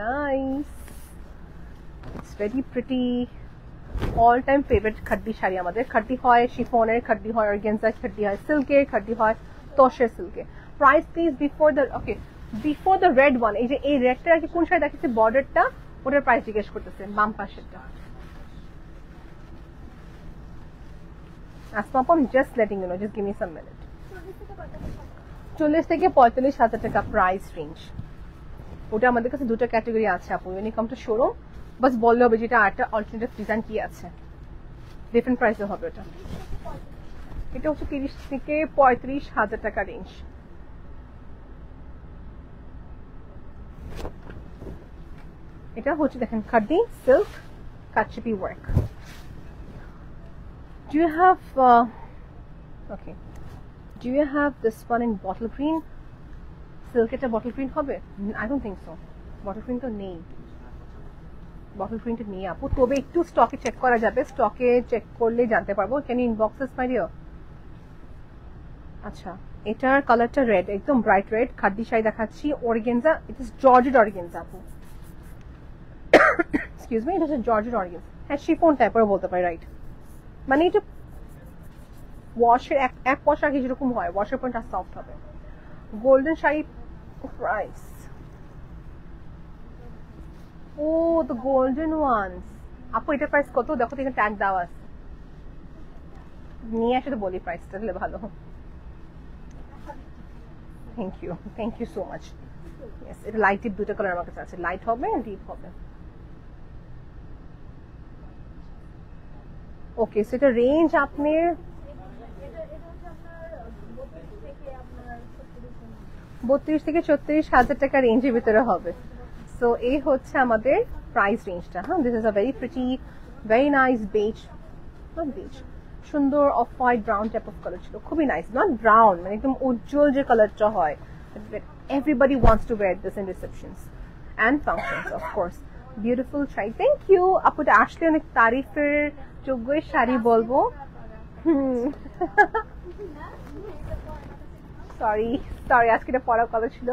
Nice, it's very pretty, all time favourite khaddi sari আমাদের। খাড্ডি হয় শিফনের, খাড্ডি হয় অর্গানজার, খাড্ডি হয় সিল্কের, খাড্ডি হয় তসের সিল্কের। Price please before the okay before the red one, এই যে এই রেডটা আর কি কোন শাড়ি দেখেছি বর্ডারটা, ওটার প্রাইস জিজ্ঞেস করতেছে বাম পাশেরটা। আসমা আপু, just letting you know, just give me some minute. 40 থেকে 45,000 টাকা প্রাইস রেঞ্জ, ওটা আমাদের কাছে দুটো ক্যাটাগরি আছে আপু, ইউনিকম টু শোরুম বাস বললে হবে যেটা আরেকটা অল্টারনেটিভ ডিজাইন কি আছে, ডিফারেন্ট প্রাইসে হবে ওটা। এটা হচ্ছে 30 থেকে 35,000 টাকা রেঞ্জ। এটা হচ্ছে দেখেন khaddi silk katchipi work. Do you have okay, do you have this one in bottle green? Silk এটা bottle green হবে? I don't think so. Bottle green তো নেই, bottle green টা নেই আপু, তবে একটু স্টকে চেক করা যাবে, স্টকে চেক করলে জানতে পারবো। Can you inbox us my dear? আচ্ছা এটার কালারটা রেড, একদম ব্রাইট রেড, খাদ্দি শাড়ি দেখাচ্ছি, organza, it is georgette organza আপু, এক্সকিউজ মি, এটা হচ্ছে জর্জেট অর্গানজা, হ্যাঁ শিফন টাইপের বলতে পারি, রাইট, মানে এটা ওয়াশের এক ওয়াশ আগে যেরকম হয় ওয়াশের পয়েন্ট আর সফট হবে। Golden sari price, oh the golden ones আপু, এটার প্রাইস কত দেখো তো, এখানে ট্যাগ দেওয়া আছে, নিয়ে আসে তো বলি প্রাইসটা তাহলে ভালো। Thank you so much. Yes এটা লাইট ডিপ দুটো কালার আমার কাছে আছে, লাইট হবে ডিপ হবে। ওকে সো এটা রেঞ্জ আপনার 32 থেকে 36,000 টাকা রেঞ্জের ভিতরে হবে। সো এই হচ্ছে আমাদের প্রাইস রেঞ্জটা। হ্যাঁ this is a very pretty very nice beige, not beige, সুন্দর off white brown type of colour ছিল, খুবই নাইস, নট ব্রাউন মানে একদম উজ্জ্বল যে কালারটা হয়, everybody wants to wear this in receptions and functions of course. Beautiful sari, thank you আপু, আসলে অনেক তারিফের যোগ্য শাড়ি বলবো। সরি আজকে এটা পরা কালার ছিল,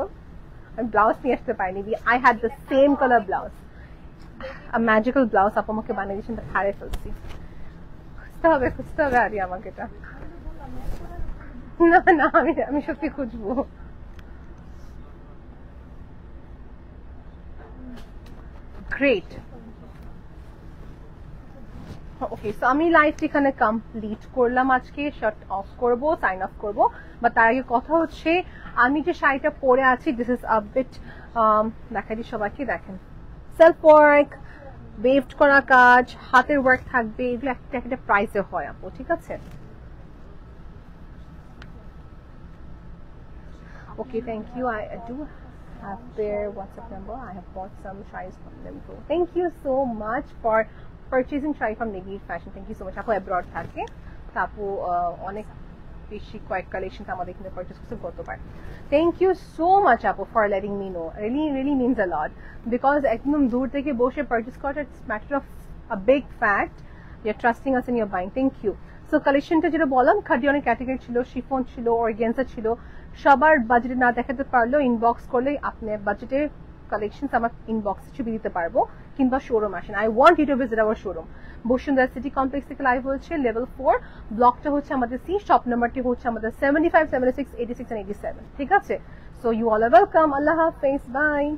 আমি ব্লাউজ নিয়ে আসতে পারিনি, I had the same colour blouse, magical blouse আপু আমাকে বানিয়ে দিয়েছেন, তা হারিয়ে ফেলছি, খুঁজতে হবে আরে আমাকে এটা, না আমি সত্যি খুঁজবো। গ্রেট, ওকে সো আমি লাইভ এখানে কমপ্লিট করলাম, আজকে শাট অফ করব, সাইন অফ করব, বা তার আগে কথা হচ্ছে আমি যে শাড়িটা পরে আছি দিস ইজ আ বিট, দেখাই দিই সবাইকে, দেখেন সেলফ ওয়ার্ক, ওয়েভড করা কাজ, হাতের ওয়ার্ক থাকবে, এগুলো একটা একটা প্রাইসে হয় আপু, ঠিক আছে। Okay, thank you. I do have their WhatsApp number. I have bought some sarees from them too. Thank you so much for purchasing sari from Nigir Fashion. Thank you so much. আপু abroad থাকে, আপু অনেক বেশি কয়েক কালেকশন আমাদের এখানে পারচেজ করতে গতবার। Thank you so much আপু for letting me know. Really means a lot because একদম দূর থেকে বসে পারচেজ করাটা it's matter of a big fact. You're trusting us and you're buying. Thank you. So কালেকশনটা যেটা বললাম খাদি অনেক ক্যাটাগরি ছিল, শিফন ছিল, অর্গানজা ছিল, সবার বাজেটে না দেখাতে পারলেও ইনবক্স করলে আপনার বাজেটের কালেকশন আমার ইনবক্সে ছবি দিতে পারবো, কিংবা শোরুম আসেন। I want you to visit our showroom, Bashundhara city complex থেকে লাইভ হচ্ছে, লেভেল 4, ব্লকটা হচ্ছে আমাদের সি, শপ নাম্বারটি হচ্ছে আমাদের 75, 76, 86 and 87, ঠিক আছে। So you all are welcome. Allah Hafiz. Bye.